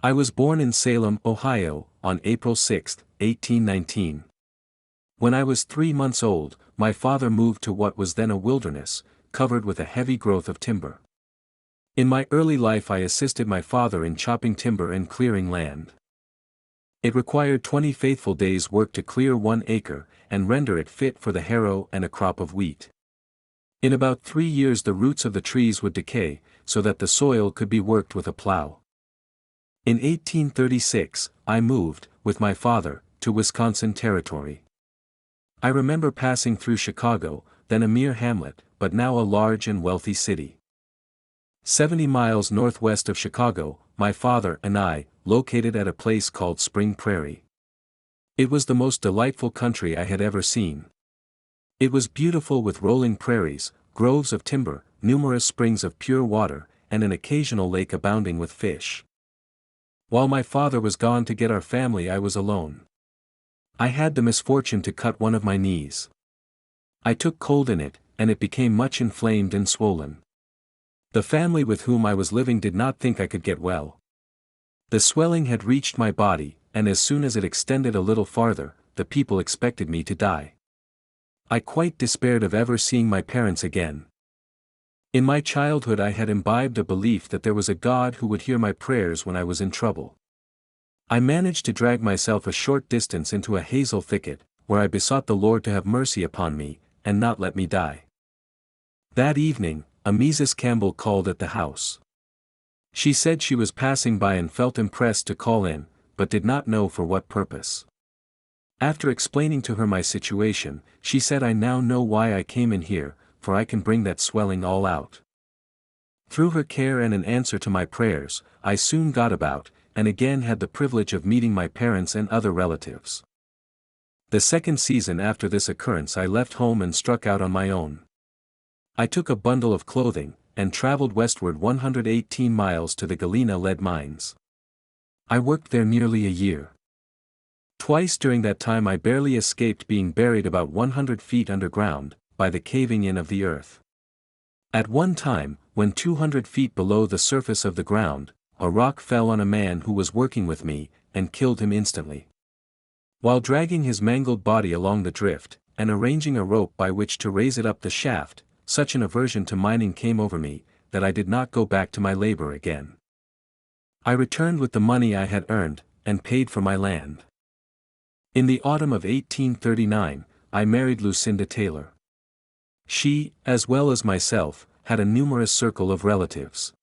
I was born in Salem, Ohio, on April 6, 1819. When I was 3 months old, my father moved to what was then a wilderness, covered with a heavy growth of timber. In my early life I assisted my father in chopping timber and clearing land. It required 20 faithful days' work to clear 1 acre, and render it fit for the harrow and a crop of wheat. In about 3 years the roots of the trees would decay, so that the soil could be worked with a plow. In 1836, I moved, with my father, to Wisconsin Territory. I remember passing through Chicago, then a mere hamlet, but now a large and wealthy city. 70 miles northwest of Chicago, my father and I, located at a place called Spring Prairie. It was the most delightful country I had ever seen. It was beautiful with rolling prairies, groves of timber, numerous springs of pure water, and an occasional lake abounding with fish. While my father was gone to get our family, I was alone. I had the misfortune to cut one of my knees. I took cold in it, and it became much inflamed and swollen. The family with whom I was living did not think I could get well. The swelling had reached my body, and as soon as it extended a little farther, the people expected me to die. I quite despaired of ever seeing my parents again. In my childhood I had imbibed a belief that there was a God who would hear my prayers when I was in trouble. I managed to drag myself a short distance into a hazel thicket, where I besought the Lord to have mercy upon me, and not let me die. That evening, a Mrs. Campbell called at the house. She said she was passing by and felt impressed to call in, but did not know for what purpose. After explaining to her my situation, she said, "I now know why I came in here, for I can bring that swelling all out." Through her care and in answer to my prayers, I soon got about, and again had the privilege of meeting my parents and other relatives. The second season after this occurrence I left home and struck out on my own. I took a bundle of clothing, and traveled westward 118 miles to the Galena lead mines. I worked there nearly a year. Twice during that time I barely escaped being buried about 100 feet underground, by the caving in of the earth. At one time, when 200 feet below the surface of the ground, a rock fell on a man who was working with me, and killed him instantly. While dragging his mangled body along the drift, and arranging a rope by which to raise it up the shaft, such an aversion to mining came over me, that I did not go back to my labor again. I returned with the money I had earned, and paid for my land. In the autumn of 1839, I married Lucinda Taylor. She, as well as myself, had a numerous circle of relatives.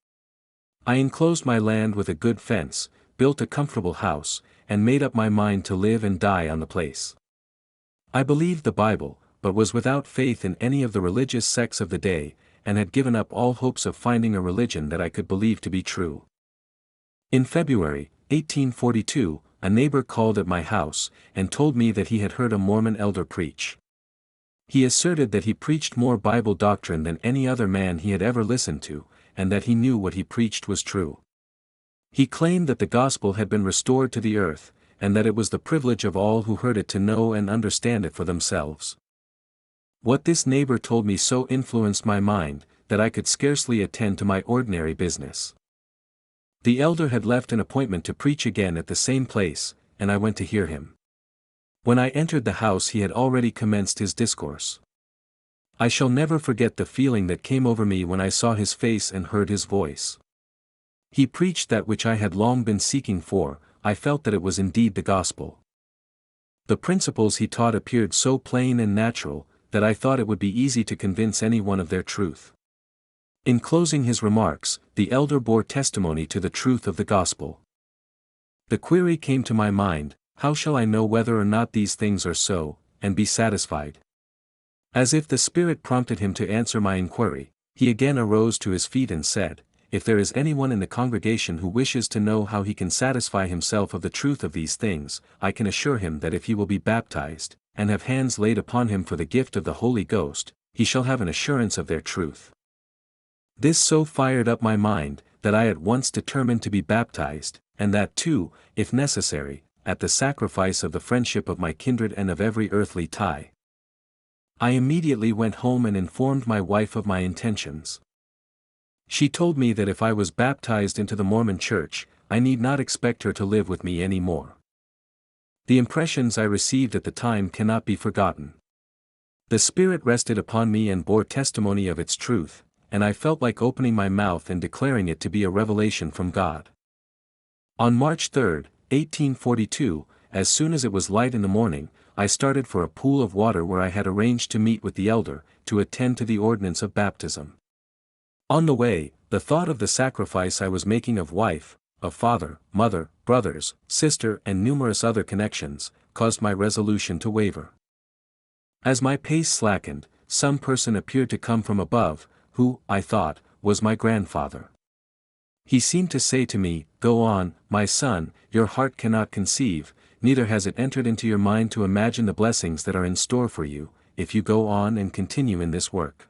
I enclosed my land with a good fence, built a comfortable house, and made up my mind to live and die on the place. I believed the Bible, but was without faith in any of the religious sects of the day, and had given up all hopes of finding a religion that I could believe to be true. In February, 1842, a neighbor called at my house, and told me that he had heard a Mormon elder preach. He asserted that he preached more Bible doctrine than any other man he had ever listened to, and that he knew what he preached was true. He claimed that the gospel had been restored to the earth, and that it was the privilege of all who heard it to know and understand it for themselves. What this neighbor told me so influenced my mind, that I could scarcely attend to my ordinary business. The elder had left an appointment to preach again at the same place, and I went to hear him. When I entered the house he had already commenced his discourse. I shall never forget the feeling that came over me when I saw his face and heard his voice. He preached that which I had long been seeking for. I felt that it was indeed the gospel. The principles he taught appeared so plain and natural, that I thought it would be easy to convince anyone of their truth. In closing his remarks, the elder bore testimony to the truth of the gospel. The query came to my mind, how shall I know whether or not these things are so, and be satisfied? As if the Spirit prompted him to answer my inquiry, he again arose to his feet and said, "If there is anyone in the congregation who wishes to know how he can satisfy himself of the truth of these things, I can assure him that if he will be baptized, and have hands laid upon him for the gift of the Holy Ghost, he shall have an assurance of their truth." This so fired up my mind, that I at once determined to be baptized, and that too, if necessary, at the sacrifice of the friendship of my kindred and of every earthly tie. I immediately went home and informed my wife of my intentions. She told me that if I was baptized into the Mormon Church, I need not expect her to live with me any more. The impressions I received at the time cannot be forgotten. The Spirit rested upon me and bore testimony of its truth, and I felt like opening my mouth and declaring it to be a revelation from God. On March 3, 1842, as soon as it was light in the morning, I started for a pool of water where I had arranged to meet with the elder, to attend to the ordinance of baptism. On the way, the thought of the sacrifice I was making of wife, of father, mother, brothers, sister and numerous other connections, caused my resolution to waver. As my pace slackened, some person appeared to come from above, who, I thought, was my grandfather. He seemed to say to me, "Go on, my son, your heart cannot conceive, neither has it entered into your mind to imagine the blessings that are in store for you, if you go on and continue in this work."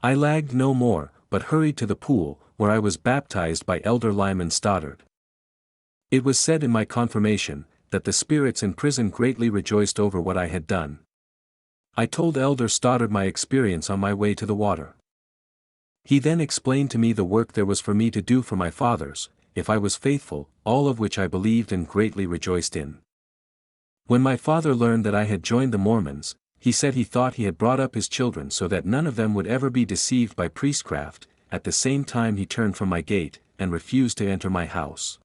I lagged no more, but hurried to the pool, where I was baptized by Elder Lyman Stoddard. It was said in my confirmation, that the spirits in prison greatly rejoiced over what I had done. I told Elder Stoddard my experience on my way to the water. He then explained to me the work there was for me to do for my fathers, if I was faithful, all of which I believed and greatly rejoiced in. When my father learned that I had joined the Mormons, he said he thought he had brought up his children so that none of them would ever be deceived by priestcraft. At the same time he turned from my gate, and refused to enter my house.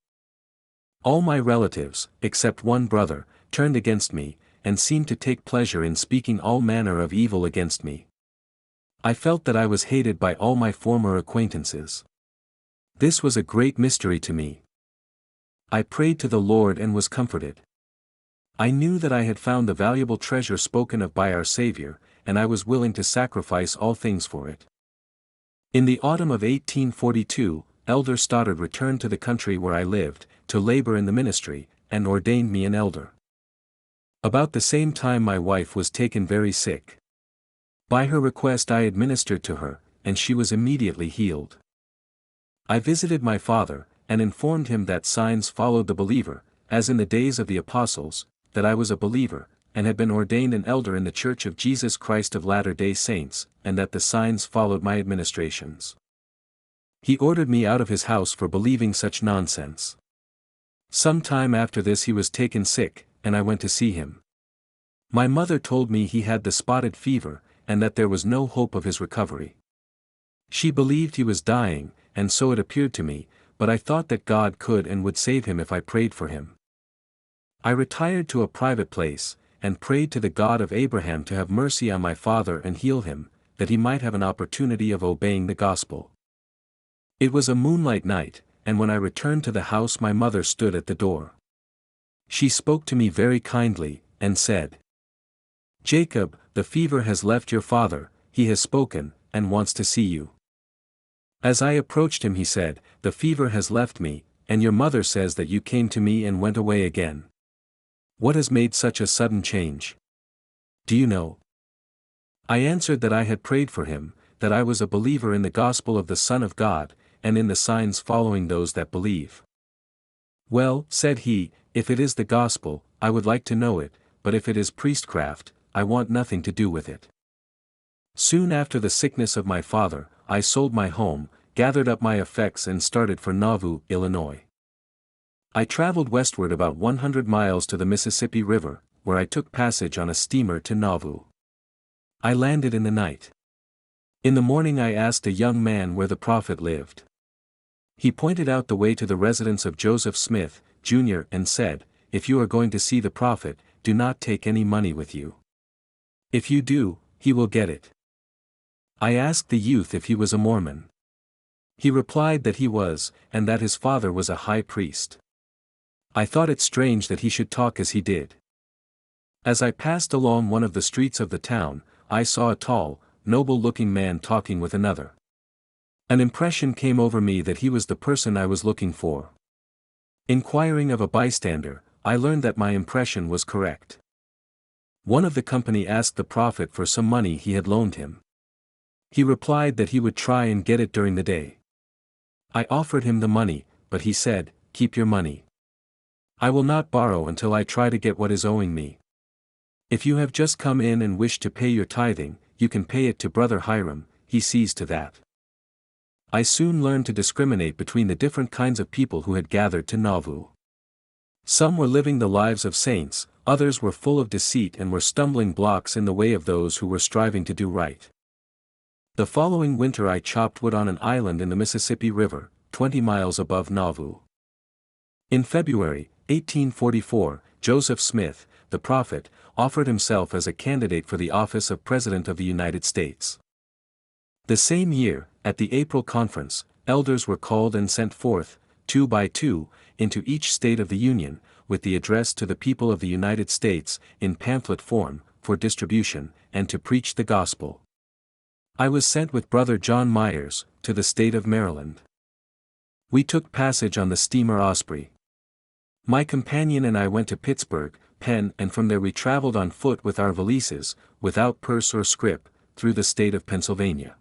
All my relatives, except one brother, turned against me, and seemed to take pleasure in speaking all manner of evil against me. I felt that I was hated by all my former acquaintances. This was a great mystery to me. I prayed to the Lord and was comforted. I knew that I had found the valuable treasure spoken of by our Savior, and I was willing to sacrifice all things for it. In the autumn of 1842, Elder Stoddard returned to the country where I lived, to labor in the ministry, and ordained me an elder. About the same time my wife was taken very sick. By her request I administered to her, and she was immediately healed. I visited my father, and informed him that signs followed the believer, as in the days of the apostles, that I was a believer, and had been ordained an elder in the Church of Jesus Christ of Latter-day Saints, and that the signs followed my administrations. He ordered me out of his house for believing such nonsense. Some time after this he was taken sick, and I went to see him. My mother told me he had the spotted fever, and that there was no hope of his recovery. She believed he was dying, and so it appeared to me, but I thought that God could and would save him if I prayed for him. I retired to a private place, and prayed to the God of Abraham to have mercy on my father and heal him, that he might have an opportunity of obeying the gospel. It was a moonlight night, and when I returned to the house my mother stood at the door. She spoke to me very kindly, and said, "Jacob, the fever has left your father, he has spoken, and wants to see you." As I approached him he said, "The fever has left me, and your mother says that you came to me and went away again. What has made such a sudden change? Do you know?" I answered that I had prayed for him, that I was a believer in the gospel of the Son of God, and in the signs following those that believe. "Well," said he, "if it is the gospel, I would like to know it, but if it is priestcraft, I want nothing to do with it." Soon after the sickness of my father, I sold my home, gathered up my effects and started for Nauvoo, Illinois. I traveled westward about 100 miles to the Mississippi River, where I took passage on a steamer to Nauvoo. I landed in the night. In the morning I asked a young man where the prophet lived. He pointed out the way to the residence of Joseph Smith, Jr., and said, "If you are going to see the prophet, do not take any money with you. If you do, he will get it." I asked the youth if he was a Mormon. He replied that he was, and that his father was a high priest. I thought it strange that he should talk as he did. As I passed along one of the streets of the town, I saw a tall, noble-looking man talking with another. An impression came over me that he was the person I was looking for. Inquiring of a bystander, I learned that my impression was correct. One of the company asked the prophet for some money he had loaned him. He replied that he would try and get it during the day. I offered him the money, but he said, "Keep your money. I will not borrow until I try to get what is owing me. If you have just come in and wish to pay your tithing, you can pay it to Brother Hiram, he sees to that." I soon learned to discriminate between the different kinds of people who had gathered to Nauvoo. Some were living the lives of saints, others were full of deceit and were stumbling blocks in the way of those who were striving to do right. The following winter I chopped wood on an island in the Mississippi River, 20 miles above Nauvoo. In February, 1844, Joseph Smith, the prophet, offered himself as a candidate for the office of President of the United States. The same year, at the April Conference, elders were called and sent forth, 2 by 2, into each state of the Union, with the address to the people of the United States, in pamphlet form, for distribution, and to preach the gospel. I was sent with Brother John Myers, to the state of Maryland. We took passage on the steamer Osprey. My companion and I went to Pittsburgh, Penn, and from there we traveled on foot with our valises, without purse or scrip, through the state of Pennsylvania.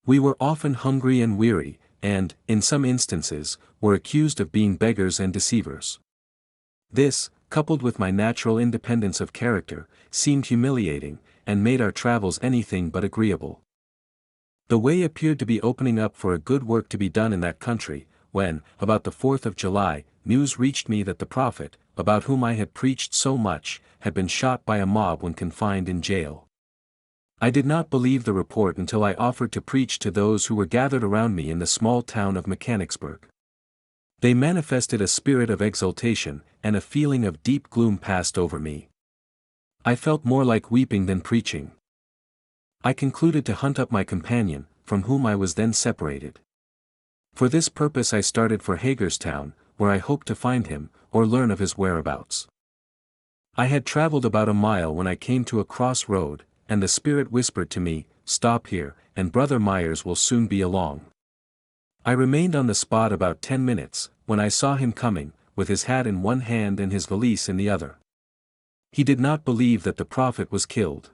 We were often hungry and weary, and, in some instances, were accused of being beggars and deceivers. This, coupled with my natural independence of character, seemed humiliating, and made our travels anything but agreeable. The way appeared to be opening up for a good work to be done in that country, when, about the 4th of July, news reached me that the prophet, about whom I had preached so much, had been shot by a mob when confined in jail. I did not believe the report until I offered to preach to those who were gathered around me in the small town of Mechanicsburg. They manifested a spirit of exultation, and a feeling of deep gloom passed over me. I felt more like weeping than preaching. I concluded to hunt up my companion, from whom I was then separated. For this purpose I started for Hagerstown, where I hoped to find him, or learn of his whereabouts. I had traveled about a mile when I came to a cross road, and the Spirit whispered to me, "Stop here, and Brother Myers will soon be along." I remained on the spot about 10 minutes, when I saw him coming, with his hat in one hand and his valise in the other. He did not believe that the prophet was killed.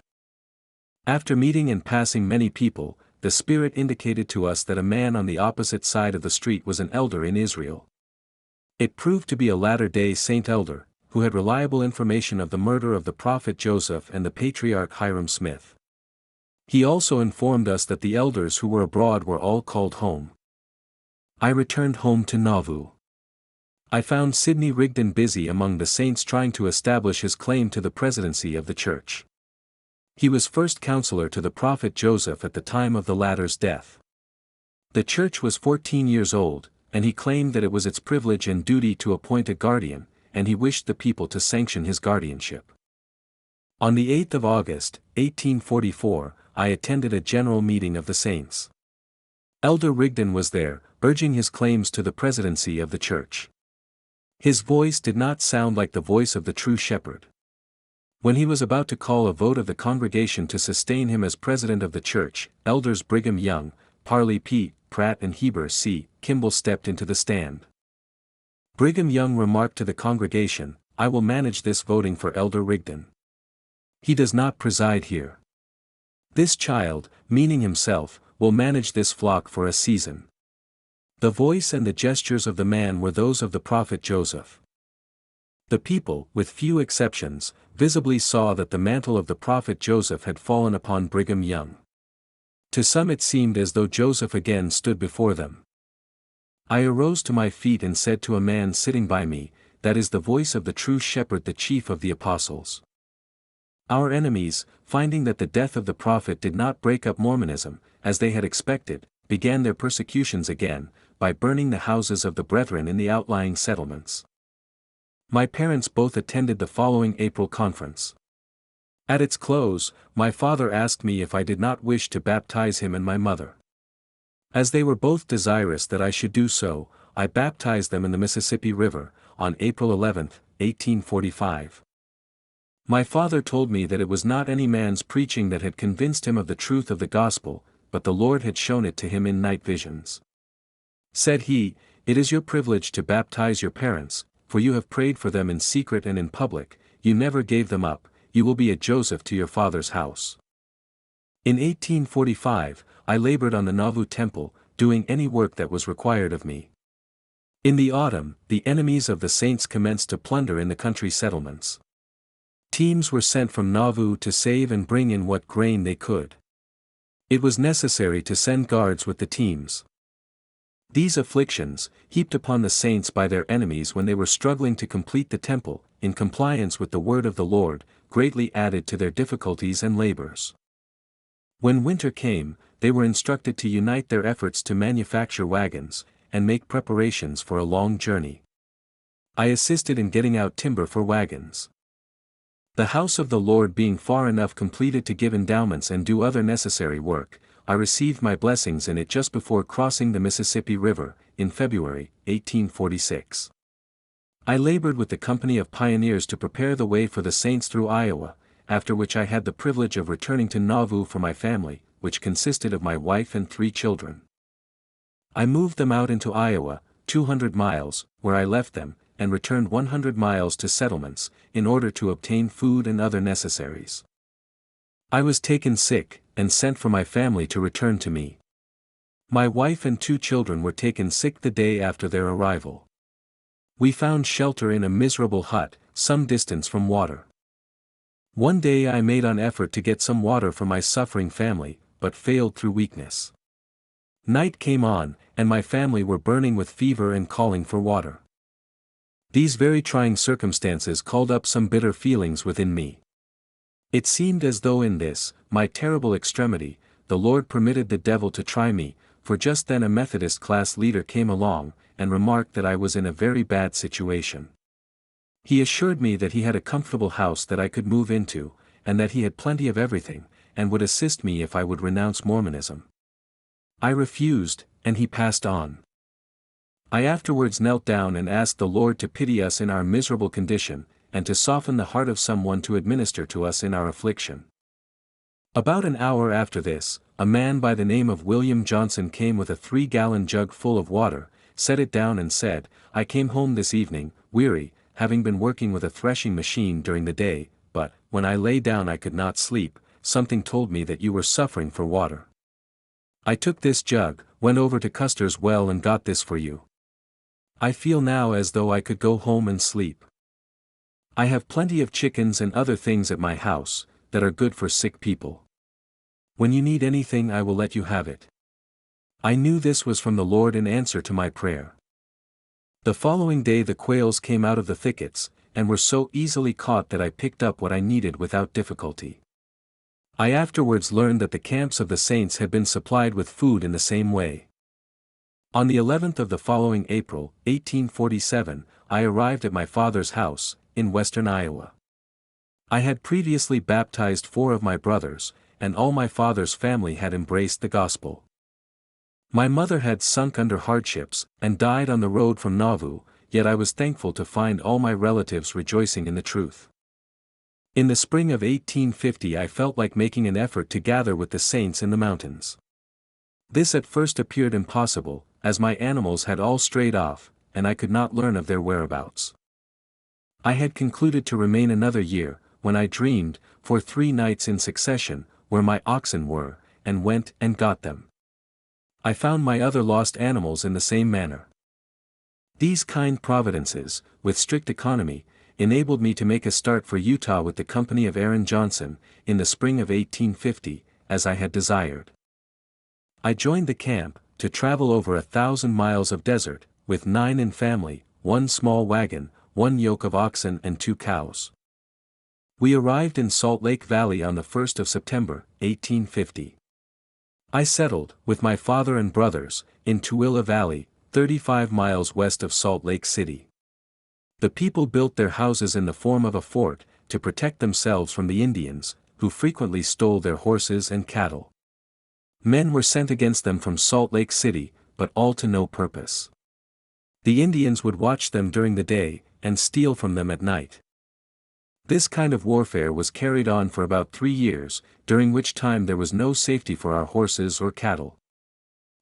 After meeting and passing many people, the Spirit indicated to us that a man on the opposite side of the street was an elder in Israel. It proved to be a Latter-day Saint elder, who had reliable information of the murder of the prophet Joseph and the patriarch Hiram Smith. He also informed us that the elders who were abroad were all called home. I returned home to Nauvoo. I found Sidney Rigdon busy among the saints trying to establish his claim to the presidency of the church. He was first counselor to the prophet Joseph at the time of the latter's death. The church was 14 years old, and he claimed that it was its privilege and duty to appoint a guardian, and he wished the people to sanction his guardianship. On the 8th of August, 1844, I attended a general meeting of the saints. Elder Rigdon was there, urging his claims to the presidency of the church. His voice did not sound like the voice of the true shepherd. When he was about to call a vote of the congregation to sustain him as president of the church, elders Brigham Young, Parley P. Pratt and Heber C. Kimball stepped into the stand. Brigham Young remarked to the congregation, "I will manage this voting for Elder Rigdon. He does not preside here. This child, meaning himself, will manage this flock for a season." The voice and the gestures of the man were those of the prophet Joseph. The people, with few exceptions, visibly saw that the mantle of the prophet Joseph had fallen upon Brigham Young. To some it seemed as though Joseph again stood before them. I arose to my feet and said to a man sitting by me, "That is the voice of the true shepherd, the chief of the apostles." Our enemies, finding that the death of the prophet did not break up Mormonism, as they had expected, began their persecutions again, by burning the houses of the brethren in the outlying settlements. My parents both attended the following April conference. At its close, my father asked me if I did not wish to baptize him and my mother. As they were both desirous that I should do so, I baptized them in the Mississippi River, on April 11, 1845. My father told me that it was not any man's preaching that had convinced him of the truth of the gospel, but the Lord had shown it to him in night visions. Said he, "It is your privilege to baptize your parents, for you have prayed for them in secret and in public, you never gave them up, you will be a Joseph to your father's house." In 1845, I labored on the Nauvoo temple, doing any work that was required of me. In the autumn, the enemies of the saints commenced to plunder in the country settlements. Teams were sent from Nauvoo to save and bring in what grain they could. It was necessary to send guards with the teams. These afflictions, heaped upon the saints by their enemies when they were struggling to complete the temple, in compliance with the word of the Lord, greatly added to their difficulties and labors. When winter came, they were instructed to unite their efforts to manufacture wagons, and make preparations for a long journey. I assisted in getting out timber for wagons. The house of the Lord being far enough completed to give endowments and do other necessary work, I received my blessings in it just before crossing the Mississippi River, in February, 1846. I labored with the company of pioneers to prepare the way for the saints through Iowa, after which I had the privilege of returning to Nauvoo for my family, which consisted of my wife and 3 children. I moved them out into Iowa, 200 miles, where I left them, and returned 100 miles to settlements, in order to obtain food and other necessaries. I was taken sick, and sent for my family to return to me. My wife and 2 children were taken sick the day after their arrival. We found shelter in a miserable hut, some distance from water. One day I made an effort to get some water for my suffering family, but failed through weakness. Night came on, and my family were burning with fever and calling for water. These very trying circumstances called up some bitter feelings within me. It seemed as though in this, my terrible extremity, the Lord permitted the devil to try me, for just then a Methodist class leader came along, and remarked that I was in a very bad situation. He assured me that he had a comfortable house that I could move into, and that he had plenty of everything, and would assist me if I would renounce Mormonism. I refused, and he passed on. I afterwards knelt down and asked the Lord to pity us in our miserable condition, and to soften the heart of someone to administer to us in our affliction. About an hour after this, a man by the name of William Johnson came with a 3-gallon jug full of water, set it down and said, "I came home this evening, weary, having been working with a threshing machine during the day, but, when I lay down I could not sleep, something told me that you were suffering for water. I took this jug, went over to Custer's well and got this for you. I feel now as though I could go home and sleep. I have plenty of chickens and other things at my house, that are good for sick people. When you need anything I will let you have it." I knew this was from the Lord in answer to my prayer. The following day the quails came out of the thickets, and were so easily caught that I picked up what I needed without difficulty. I afterwards learned that the camps of the saints had been supplied with food in the same way. On the 11th of the following April, 1847, I arrived at my father's house, in western Iowa. I had previously baptized 4 of my brothers, and all my father's family had embraced the gospel. My mother had sunk under hardships, and died on the road from Nauvoo, yet I was thankful to find all my relatives rejoicing in the truth. In the spring of 1850 I felt like making an effort to gather with the saints in the mountains. This at first appeared impossible, as my animals had all strayed off, and I could not learn of their whereabouts. I had concluded to remain another year, when I dreamed, for 3 nights in succession, where my oxen were, and went and got them. I found my other lost animals in the same manner. These kind providences, with strict economy, enabled me to make a start for Utah with the company of Aaron Johnson, in the spring of 1850, as I had desired. I joined the camp, to travel over 1,000 miles of desert, with 9 in family, 1 small wagon, 1 yoke of oxen and 2 cows. We arrived in Salt Lake Valley on the 1st of September, 1850. I settled, with my father and brothers, in Tooele Valley, 35 miles west of Salt Lake City. The people built their houses in the form of a fort, to protect themselves from the Indians, who frequently stole their horses and cattle. Men were sent against them from Salt Lake City, but all to no purpose. The Indians would watch them during the day, and steal from them at night. This kind of warfare was carried on for about 3 years, during which time there was no safety for our horses or cattle.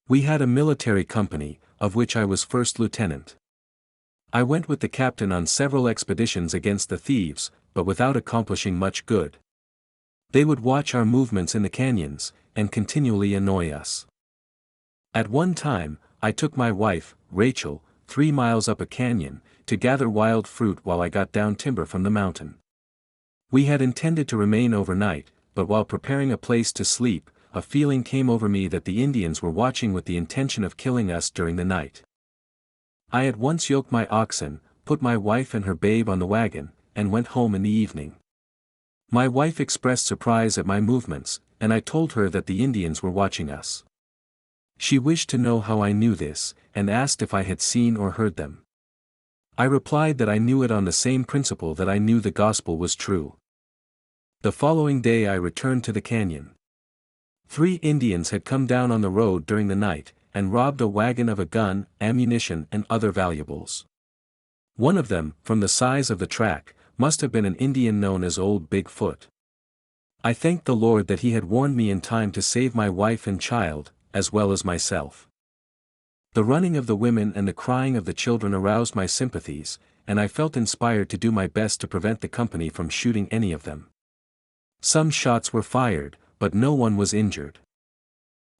We had a military company, of which I was first lieutenant. I went with the captain on several expeditions against the thieves, but without accomplishing much good. They would watch our movements in the canyons, and continually annoy us. At one time, I took my wife, Rachel, 3 miles up a canyon, to gather wild fruit while I got down timber from the mountain. We had intended to remain overnight, but while preparing a place to sleep, a feeling came over me that the Indians were watching with the intention of killing us during the night. I at once yoked my oxen, put my wife and her babe on the wagon, and went home in the evening. My wife expressed surprise at my movements, and I told her that the Indians were watching us. She wished to know how I knew this, and asked if I had seen or heard them. I replied that I knew it on the same principle that I knew the gospel was true. The following day I returned to the canyon. 3 Indians had come down on the road during the night, and robbed a wagon of a gun, ammunition and other valuables. One of them, from the size of the track, must have been an Indian known as Old Bigfoot. I thanked the Lord that he had warned me in time to save my wife and child, as well as myself. The running of the women and the crying of the children aroused my sympathies, and I felt inspired to do my best to prevent the company from shooting any of them. Some shots were fired, but no one was injured.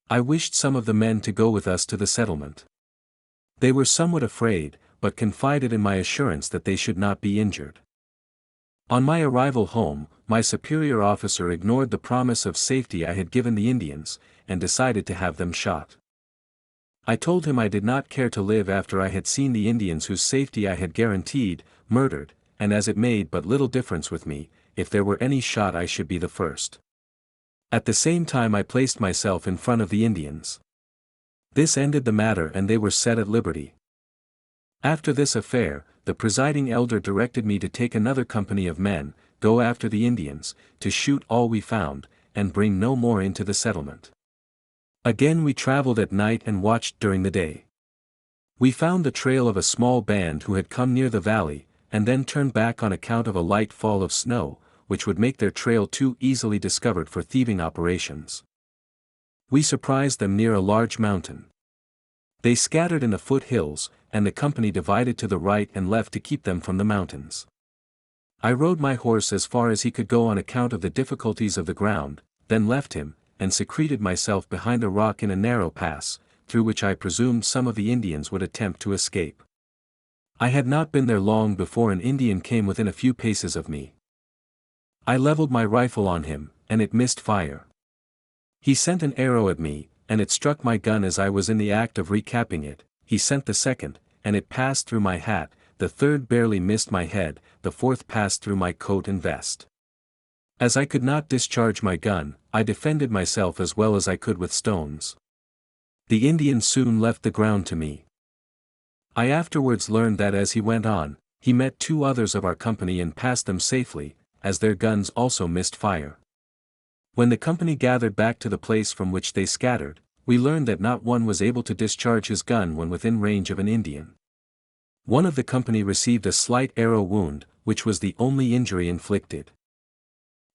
I wished some of the men to go with us to the settlement. They were somewhat afraid, but confided in my assurance that they should not be injured. On my arrival home, my superior officer ignored the promise of safety I had given the Indians, and decided to have them shot. I told him I did not care to live after I had seen the Indians whose safety I had guaranteed, murdered, and as it made but little difference with me, if there were any shot I should be the first. At the same time I placed myself in front of the Indians. This ended the matter and they were set at liberty. After this affair, the presiding elder directed me to take another company of men, go after the Indians, to shoot all we found, and bring no more into the settlement. Again we traveled at night and watched during the day. We found the trail of a small band who had come near the valley, and then turned back on account of a light fall of snow, which would make their trail too easily discovered for thieving operations. We surprised them near a large mountain. They scattered in the foothills, and the company divided to the right and left to keep them from the mountains. I rode my horse as far as he could go on account of the difficulties of the ground, then left him, and secreted myself behind a rock in a narrow pass, through which I presumed some of the Indians would attempt to escape. I had not been there long before an Indian came within a few paces of me. I leveled my rifle on him, and it missed fire. He sent an arrow at me, and it struck my gun as I was in the act of recapping it. He sent the second, and it passed through my hat, the third barely missed my head, the fourth passed through my coat and vest. As I could not discharge my gun, I defended myself as well as I could with stones. The Indian soon left the ground to me. I afterwards learned that as he went on, he met 2 others of our company and passed them safely, as their guns also missed fire. When the company gathered back to the place from which they scattered, we learned that not one was able to discharge his gun when within range of an Indian. One of the company received a slight arrow wound, which was the only injury inflicted.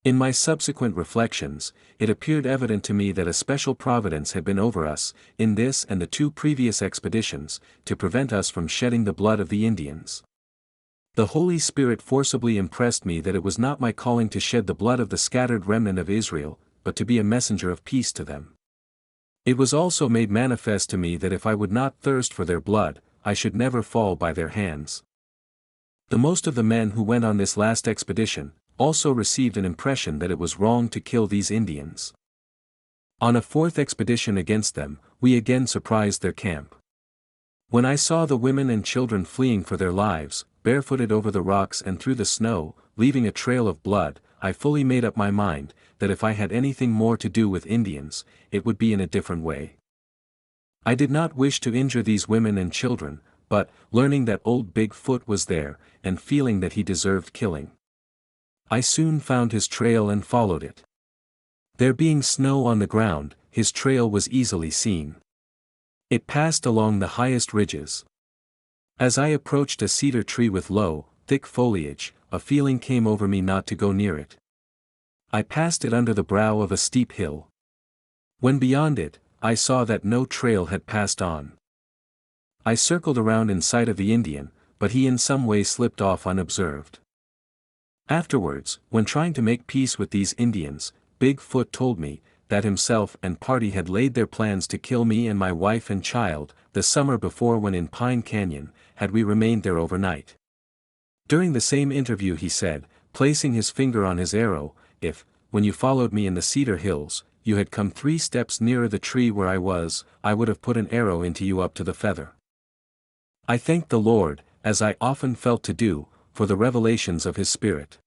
In my subsequent reflections, it appeared evident to me that a special providence had been over us, in this and the 2 previous expeditions, to prevent us from shedding the blood of the Indians. The Holy Spirit forcibly impressed me that it was not my calling to shed the blood of the scattered remnant of Israel, but to be a messenger of peace to them. It was also made manifest to me that if I would not thirst for their blood, I should never fall by their hands. The most of the men who went on this last expedition, also received an impression that it was wrong to kill these Indians. On a 4th expedition against them, we again surprised their camp. When I saw the women and children fleeing for their lives, barefooted over the rocks and through the snow, leaving a trail of blood, I fully made up my mind, that if I had anything more to do with Indians, it would be in a different way. I did not wish to injure these women and children, but, learning that Old Bigfoot was there, and feeling that he deserved killing, I soon found his trail and followed it. There being snow on the ground, his trail was easily seen. It passed along the highest ridges. As I approached a cedar tree with low, thick foliage, a feeling came over me not to go near it. I passed it under the brow of a steep hill. When beyond it, I saw that no trail had passed on. I circled around in sight of the Indian, but he in some way slipped off unobserved. Afterwards, when trying to make peace with these Indians, Bigfoot told me that himself and party had laid their plans to kill me and my wife and child, the summer before when in Pine Canyon, had we remained there overnight. During the same interview he said, placing his finger on his arrow, if, when you followed me in the Cedar Hills, you had come 3 steps nearer the tree where I was, I would have put an arrow into you up to the feather. I thanked the Lord, as I often felt to do, for the revelations of His Spirit.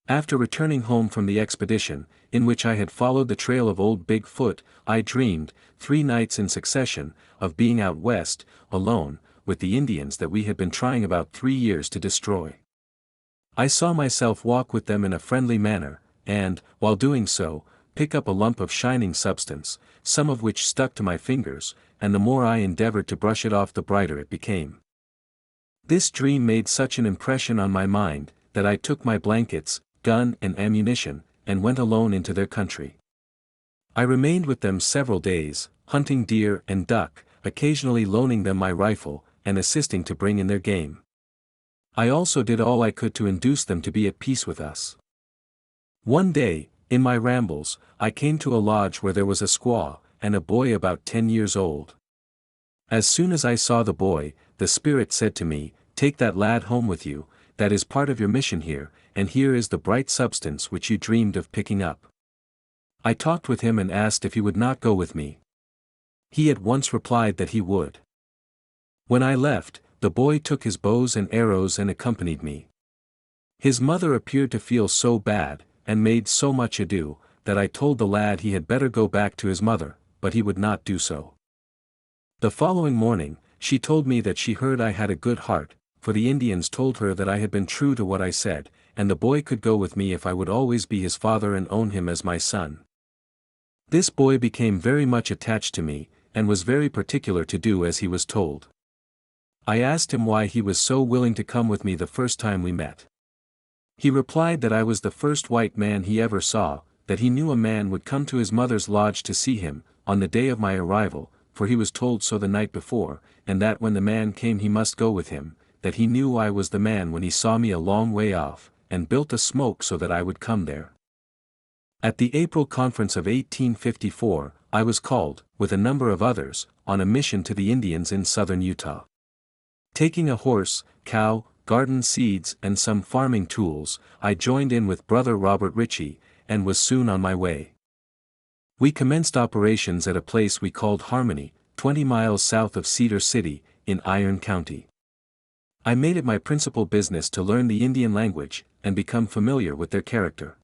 After returning home from the expedition, in which I had followed the trail of Old Bigfoot, I dreamed, 3 nights in succession, of being out west, alone, with the Indians that we had been trying about 3 years to destroy. I saw myself walk with them in a friendly manner, and, while doing so, pick up a lump of shining substance, some of which stuck to my fingers, and the more I endeavored to brush it off the brighter it became. This dream made such an impression on my mind, that I took my blankets, gun and ammunition, and went alone into their country. I remained with them several days, hunting deer and duck, occasionally loaning them my rifle, and assisting to bring in their game. I also did all I could to induce them to be at peace with us. One day, in my rambles, I came to a lodge where there was a squaw, and a boy about 10 years old. As soon as I saw the boy, the Spirit said to me, "Take that lad home with you, that is part of your mission here, and here is the bright substance which you dreamed of picking up." I talked with him and asked if he would not go with me. He at once replied that he would. When I left, the boy took his bows and arrows and accompanied me. His mother appeared to feel so bad, and made so much ado, that I told the lad he had better go back to his mother, but he would not do so. The following morning, she told me that she heard I had a good heart, for the Indians told her that I had been true to what I said, and the boy could go with me if I would always be his father and own him as my son. This boy became very much attached to me, and was very particular to do as he was told. I asked him why he was so willing to come with me the first time we met. He replied that I was the first white man he ever saw, that he knew a man would come to his mother's lodge to see him, on the day of my arrival, for he was told so the night before, and that when the man came he must go with him, that he knew I was the man when he saw me a long way off, and built a smoke so that I would come there. At the April conference of 1854, I was called, with a number of others, on a mission to the Indians in southern Utah. Taking a horse, cow, garden seeds and some farming tools, I joined in with Brother Robert Ritchie, and was soon on my way. We commenced operations at a place we called Harmony, 20 miles south of Cedar City, in Iron County. I made it my principal business to learn the Indian language, and become familiar with their character.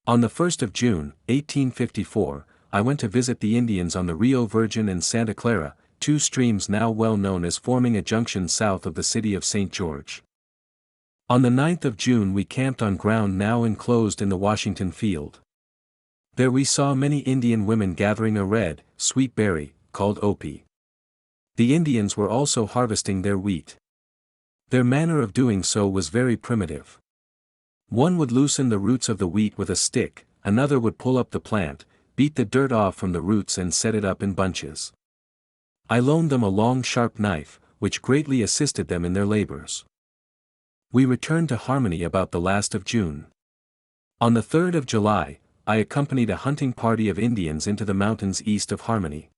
On the 1st of June, 1854, I went to visit the Indians on the Rio Virgin and Santa Clara, 2 streams now well known as forming a junction south of the city of St. George. On the 9th of June we camped on ground now enclosed in the Washington field. There we saw many Indian women gathering a red, sweet berry, called opie. The Indians were also harvesting their wheat. Their manner of doing so was very primitive. One would loosen the roots of the wheat with a stick, another would pull up the plant, beat the dirt off from the roots and set it up in bunches. I loaned them a long sharp knife, which greatly assisted them in their labors. We returned to Harmony about the last of June. On the 3rd of July, I accompanied a hunting party of Indians into the mountains east of Harmony.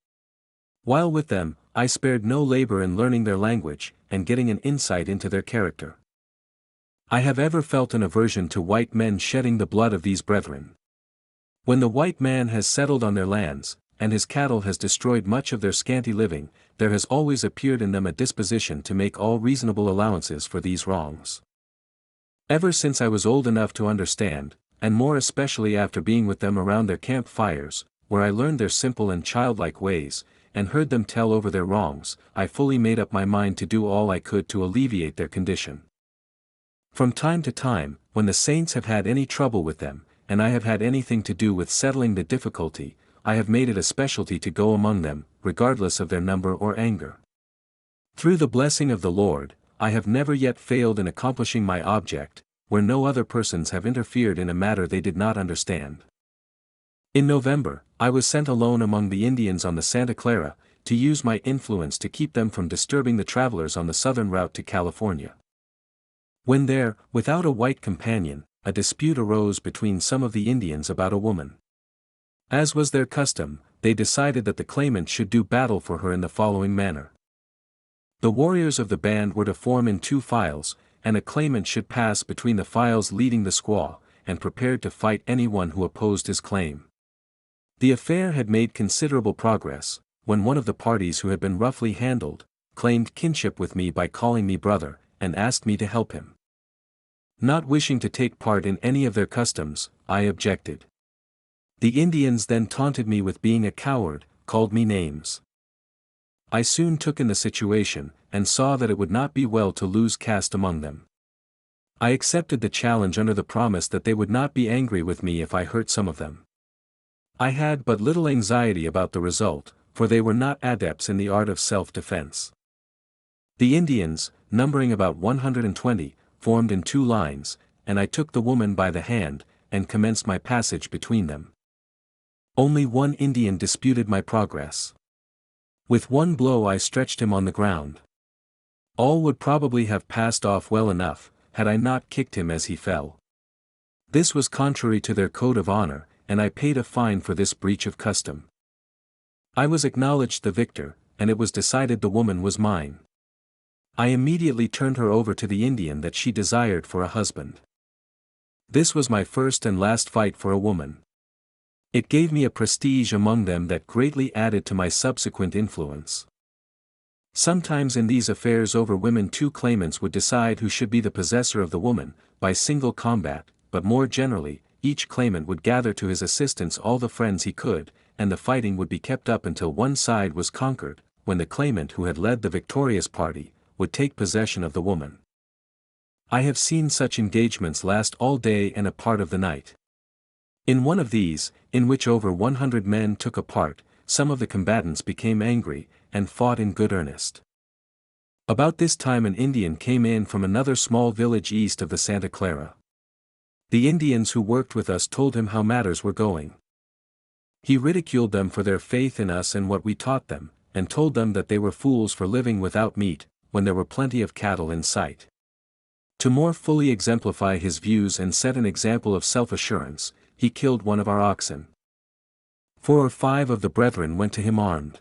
While with them, I spared no labor in learning their language, and getting an insight into their character. I have ever felt an aversion to white men shedding the blood of these brethren. When the white man has settled on their lands, and his cattle has destroyed much of their scanty living, there has always appeared in them a disposition to make all reasonable allowances for these wrongs. Ever since I was old enough to understand, and more especially after being with them around their camp fires, where I learned their simple and childlike ways, and heard them tell over their wrongs, I fully made up my mind to do all I could to alleviate their condition. From time to time, when the saints have had any trouble with them, and I have had anything to do with settling the difficulty, I have made it a specialty to go among them, regardless of their number or anger. Through the blessing of the Lord, I have never yet failed in accomplishing my object, where no other persons have interfered in a matter they did not understand. In November, I was sent alone among the Indians on the Santa Clara, to use my influence to keep them from disturbing the travelers on the southern route to California. When there, without a white companion, a dispute arose between some of the Indians about a woman. As was their custom, they decided that the claimant should do battle for her in the following manner. The warriors of the band were to form in 2 files, and a claimant should pass between the files leading the squaw, and prepared to fight anyone who opposed his claim. The affair had made considerable progress, when one of the parties who had been roughly handled, claimed kinship with me by calling me brother, and asked me to help him. Not wishing to take part in any of their customs, I objected. The Indians then taunted me with being a coward, called me names. I soon took in the situation, and saw that it would not be well to lose caste among them. I accepted the challenge under the promise that they would not be angry with me if I hurt some of them. I had but little anxiety about the result, for they were not adepts in the art of self-defense. The Indians, numbering about 120, formed in 2 lines, and I took the woman by the hand, and commenced my passage between them. Only one Indian disputed my progress. With one blow I stretched him on the ground. All would probably have passed off well enough, had I not kicked him as he fell. This was contrary to their code of honor, and I paid a fine for this breach of custom. I was acknowledged the victor, and it was decided the woman was mine. I immediately turned her over to the Indian that she desired for a husband. This was my first and last fight for a woman. It gave me a prestige among them that greatly added to my subsequent influence. Sometimes in these affairs over women 2 claimants would decide who should be the possessor of the woman, by single combat, but more generally, each claimant would gather to his assistance all the friends he could, and the fighting would be kept up until one side was conquered, when the claimant who had led the victorious party, would take possession of the woman. I have seen such engagements last all day and a part of the night. In one of these, in which over 100 men took a part, some of the combatants became angry, and fought in good earnest. About this time an Indian came in from another small village east of the Santa Clara. The Indians who worked with us told him how matters were going. He ridiculed them for their faith in us and what we taught them, and told them that they were fools for living without meat, when there were plenty of cattle in sight. To more fully exemplify his views and set an example of self-assurance, he killed one of our oxen. 4 or 5 of the brethren went to him armed.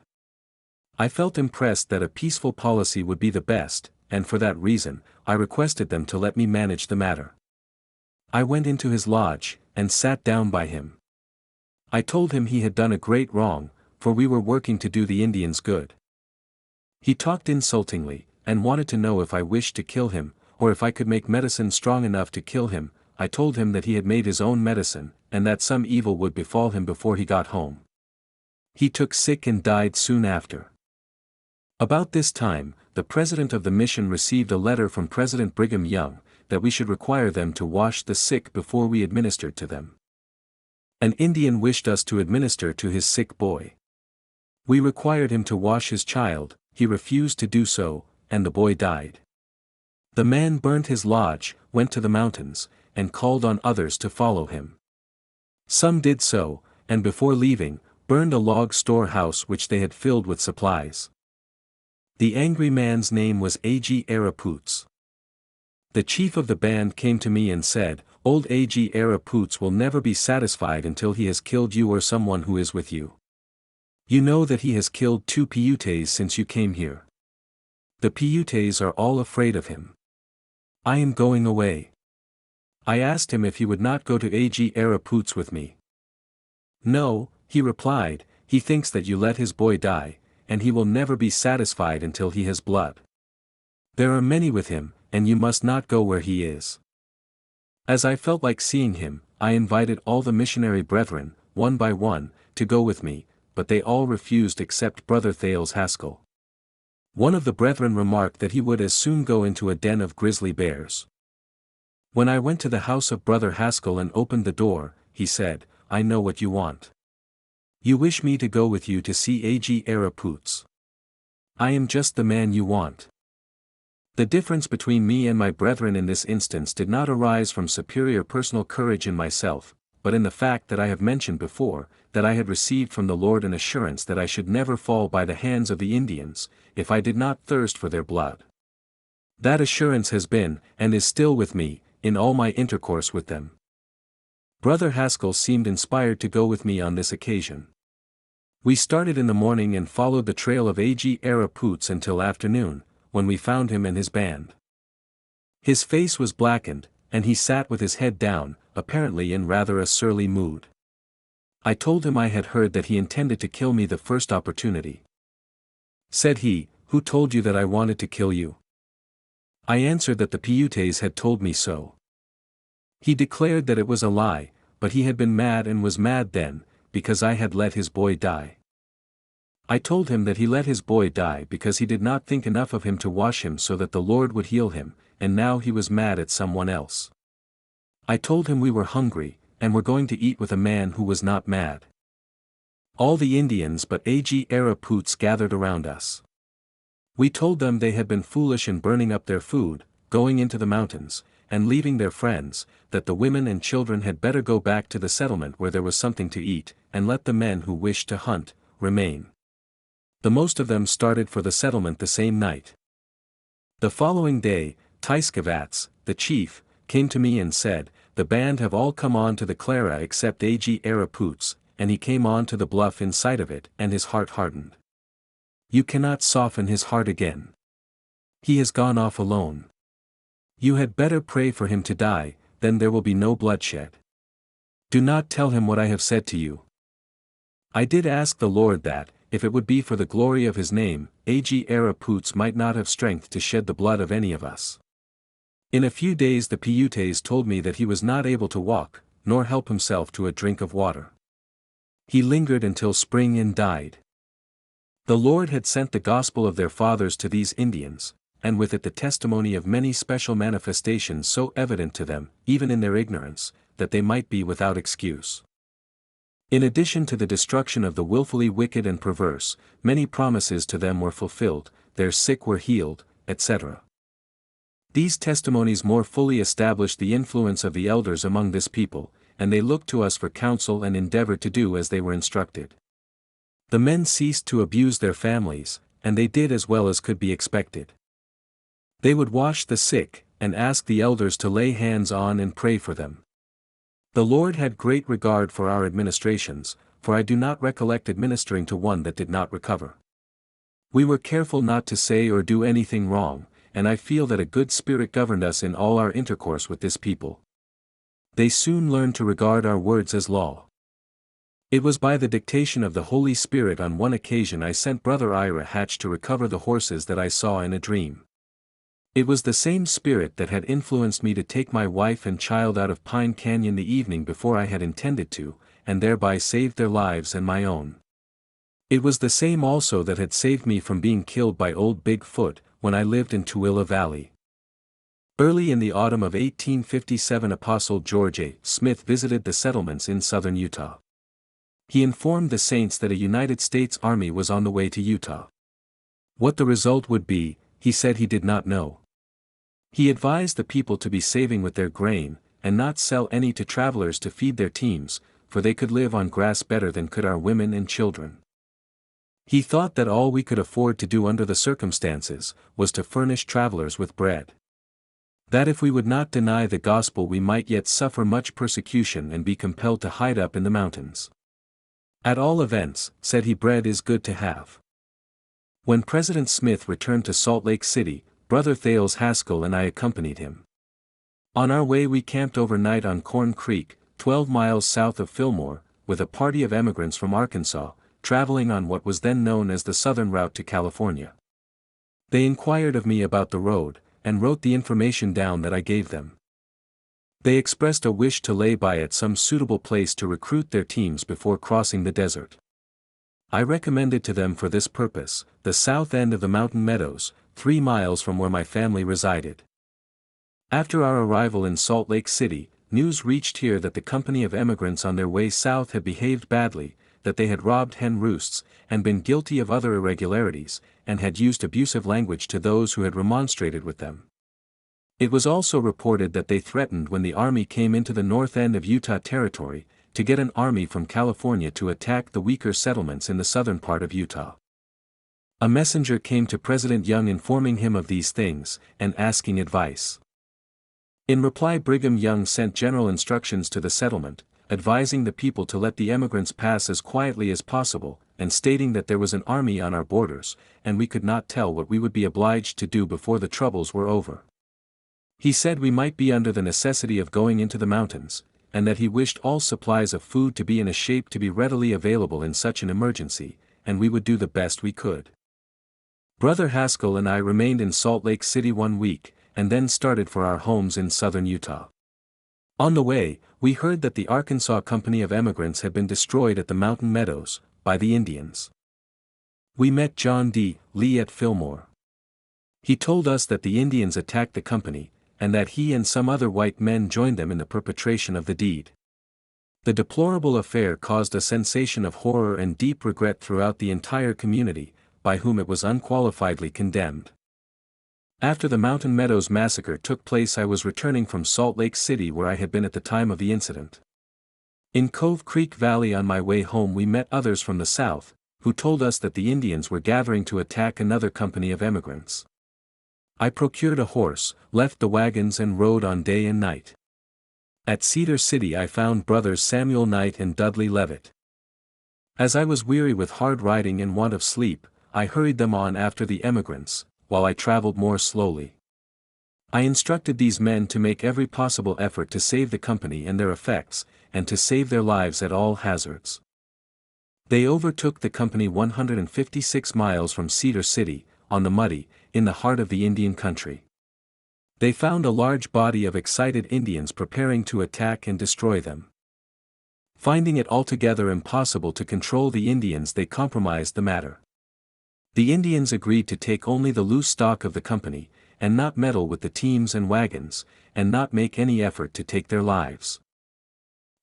I felt impressed that a peaceful policy would be the best, and for that reason, I requested them to let me manage the matter. I went into his lodge, and sat down by him. I told him he had done a great wrong, for we were working to do the Indians good. He talked insultingly, and wanted to know if I wished to kill him, or if I could make medicine strong enough to kill him. I told him that he had made his own medicine, and that some evil would befall him before he got home. He took sick and died soon after. About this time, the president of the mission received a letter from President Brigham Young, that we should require them to wash the sick before we administered to them. An Indian wished us to administer to his sick boy. We required him to wash his child, he refused to do so, and the boy died. The man burnt his lodge, went to the mountains, and called on others to follow him. Some did so, and before leaving, burned a log storehouse which they had filled with supplies. The angry man's name was A.G. Arapoots. The chief of the band came to me and said, "Old A.G. Arapoots will never be satisfied until he has killed you or someone who is with you. You know that he has killed 2 Paiutes since you came here. The Paiutes are all afraid of him. I am going away." I asked him if he would not go to A.G. Arapoots with me. "No," he replied, "he thinks that you let his boy die, and he will never be satisfied until he has blood. There are many with him, and you must not go where he is." As I felt like seeing him, I invited all the missionary brethren, one by one, to go with me, but they all refused except Brother Thales Haskell. One of the brethren remarked that he would as soon go into a den of grizzly bears. When I went to the house of Brother Haskell and opened the door, he said, "I know what you want. You wish me to go with you to see A.G. Arapoots. I am just the man you want." The difference between me and my brethren in this instance did not arise from superior personal courage in myself, but in the fact that I have mentioned before, that I had received from the Lord an assurance that I should never fall by the hands of the Indians, if I did not thirst for their blood. That assurance has been, and is still with me, in all my intercourse with them. Brother Haskell seemed inspired to go with me on this occasion. We started in the morning and followed the trail of A.G. Arapoots until afternoon, when we found him and his band. His face was blackened, and he sat with his head down, apparently in rather a surly mood. I told him I had heard that he intended to kill me the first opportunity. Said he, "Who told you that I wanted to kill you?" I answered that the Paiutes had told me so. He declared that it was a lie, but he had been mad and was mad then, because I had let his boy die. I told him that he let his boy die because he did not think enough of him to wash him so that the Lord would heal him, and now he was mad at someone else. I told him we were hungry, and were going to eat with a man who was not mad. All the Indians but Ag Arapoots gathered around us. We told them they had been foolish in burning up their food, going into the mountains, and leaving their friends, that the women and children had better go back to the settlement where there was something to eat, and let the men who wished to hunt, remain. The most of them started for the settlement the same night. The following day, Taiskavats, the chief, came to me and said, "The band have all come on to the Clara except Ag Arapoots," and he came on to the bluff in sight of it and his heart hardened. You cannot soften his heart again. He has gone off alone. You had better pray for him to die, then there will be no bloodshed. Do not tell him what I have said to you. I did ask the Lord that, if it would be for the glory of his name, Ag Arapoots might not have strength to shed the blood of any of us. In a few days the Paiutes told me that he was not able to walk, nor help himself to a drink of water. He lingered until spring and died. The Lord had sent the gospel of their fathers to these Indians, and with it the testimony of many special manifestations so evident to them, even in their ignorance, that they might be without excuse. In addition to the destruction of the willfully wicked and perverse, many promises to them were fulfilled, their sick were healed, etc. These testimonies more fully established the influence of the elders among this people, and they looked to us for counsel and endeavored to do as they were instructed. The men ceased to abuse their families, and they did as well as could be expected. They would wash the sick, and ask the elders to lay hands on and pray for them. The Lord had great regard for our administrations, for I do not recollect administering to one that did not recover. We were careful not to say or do anything wrong, and I feel that a good spirit governed us in all our intercourse with this people. They soon learned to regard our words as law. It was by the dictation of the Holy Spirit on one occasion I sent Brother Ira Hatch to recover the horses that I saw in a dream. It was the same spirit that had influenced me to take my wife and child out of Pine Canyon the evening before I had intended to, and thereby saved their lives and my own. It was the same also that had saved me from being killed by Old Big Foot, when I lived in Tooele Valley. Early in the autumn of 1857 Apostle George A. Smith visited the settlements in southern Utah. He informed the saints that a United States Army was on the way to Utah. What the result would be, he said he did not know. He advised the people to be saving with their grain, and not sell any to travelers to feed their teams, for they could live on grass better than could our women and children. He thought that all we could afford to do under the circumstances, was to furnish travelers with bread. That if we would not deny the gospel we might yet suffer much persecution and be compelled to hide up in the mountains. At all events, said he, bread is good to have. When President Smith returned to Salt Lake City, Brother Thales Haskell and I accompanied him. On our way we camped overnight on Corn Creek, 12 miles south of Fillmore, with a party of emigrants from Arkansas, traveling on what was then known as the Southern Route to California. They inquired of me about the road, and wrote the information down that I gave them. They expressed a wish to lay by at some suitable place to recruit their teams before crossing the desert. I recommended to them for this purpose, the south end of the mountain meadows, 3 miles from where my family resided. After our arrival in Salt Lake City, news reached here that the company of emigrants on their way south had behaved badly, that they had robbed hen roosts, and been guilty of other irregularities, and had used abusive language to those who had remonstrated with them. It was also reported that they threatened when the army came into the north end of Utah Territory, to get an army from California to attack the weaker settlements in the southern part of Utah. A messenger came to President Young informing him of these things, and asking advice. In reply Brigham Young sent general instructions to the settlement, advising the people to let the emigrants pass as quietly as possible, and stating that there was an army on our borders, and we could not tell what we would be obliged to do before the troubles were over. He said we might be under the necessity of going into the mountains, and that he wished all supplies of food to be in a shape to be readily available in such an emergency, and we would do the best we could. Brother Haskell and I remained in Salt Lake City 1 week, and then started for our homes in southern Utah. On the way, we heard that the Arkansas Company of Emigrants had been destroyed at the Mountain Meadows by the Indians. We met John D. Lee at Fillmore. He told us that the Indians attacked the company, and that he and some other white men joined them in the perpetration of the deed. The deplorable affair caused a sensation of horror and deep regret throughout the entire community, by whom it was unqualifiedly condemned. After the Mountain Meadows massacre took place, I was returning from Salt Lake City, where I had been at the time of the incident. In Cove Creek Valley on my way home we met others from the south, who told us that the Indians were gathering to attack another company of emigrants. I procured a horse, left the wagons and rode on day and night. At Cedar City I found brothers Samuel Knight and Dudley Levitt. As I was weary with hard riding and want of sleep, I hurried them on after the emigrants, while I traveled more slowly. I instructed these men to make every possible effort to save the company and their effects, and to save their lives at all hazards. They overtook the company 156 miles from Cedar City, on the Muddy, in the heart of the Indian country. They found a large body of excited Indians preparing to attack and destroy them. Finding it altogether impossible to control the Indians, they compromised the matter. The Indians agreed to take only the loose stock of the company, and not meddle with the teams and wagons, and not make any effort to take their lives.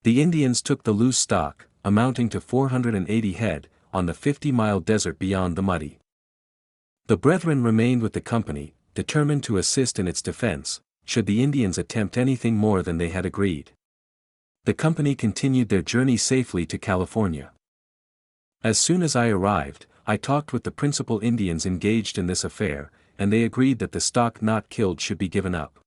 The Indians took the loose stock, amounting to 480 head, on the 50-mile desert beyond the Muddy. The brethren remained with the company, determined to assist in its defense, should the Indians attempt anything more than they had agreed. The company continued their journey safely to California. As soon as I arrived, I talked with the principal Indians engaged in this affair, and they agreed that the stock not killed should be given up.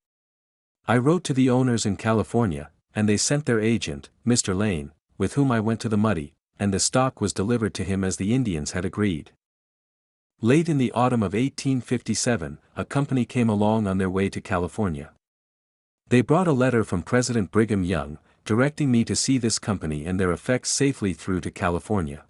I wrote to the owners in California, and they sent their agent, Mr. Lane, with whom I went to the Muddy, and the stock was delivered to him as the Indians had agreed. Late in the autumn of 1857, a company came along on their way to California. They brought a letter from President Brigham Young, directing me to see this company and their effects safely through to California.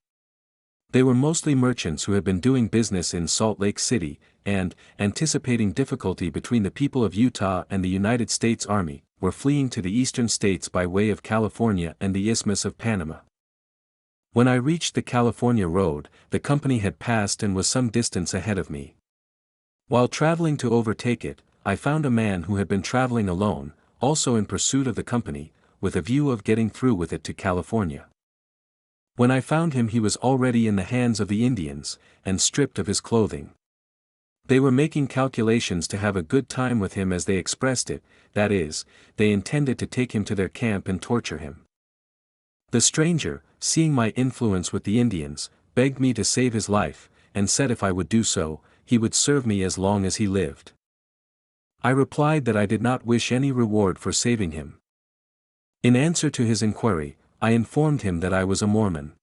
They were mostly merchants who had been doing business in Salt Lake City, and, anticipating difficulty between the people of Utah and the United States Army, were fleeing to the eastern states by way of California and the Isthmus of Panama. When I reached the California road, the company had passed and was some distance ahead of me. While traveling to overtake it, I found a man who had been traveling alone, also in pursuit of the company, with a view of getting through with it to California. When I found him, he was already in the hands of the Indians, and stripped of his clothing. They were making calculations to have a good time with him, as they expressed it, that is, they intended to take him to their camp and torture him. The stranger, seeing my influence with the Indians, begged me to save his life, and said if I would do so, he would serve me as long as he lived. I replied that I did not wish any reward for saving him. In answer to his inquiry, I informed him that I was a Mormon.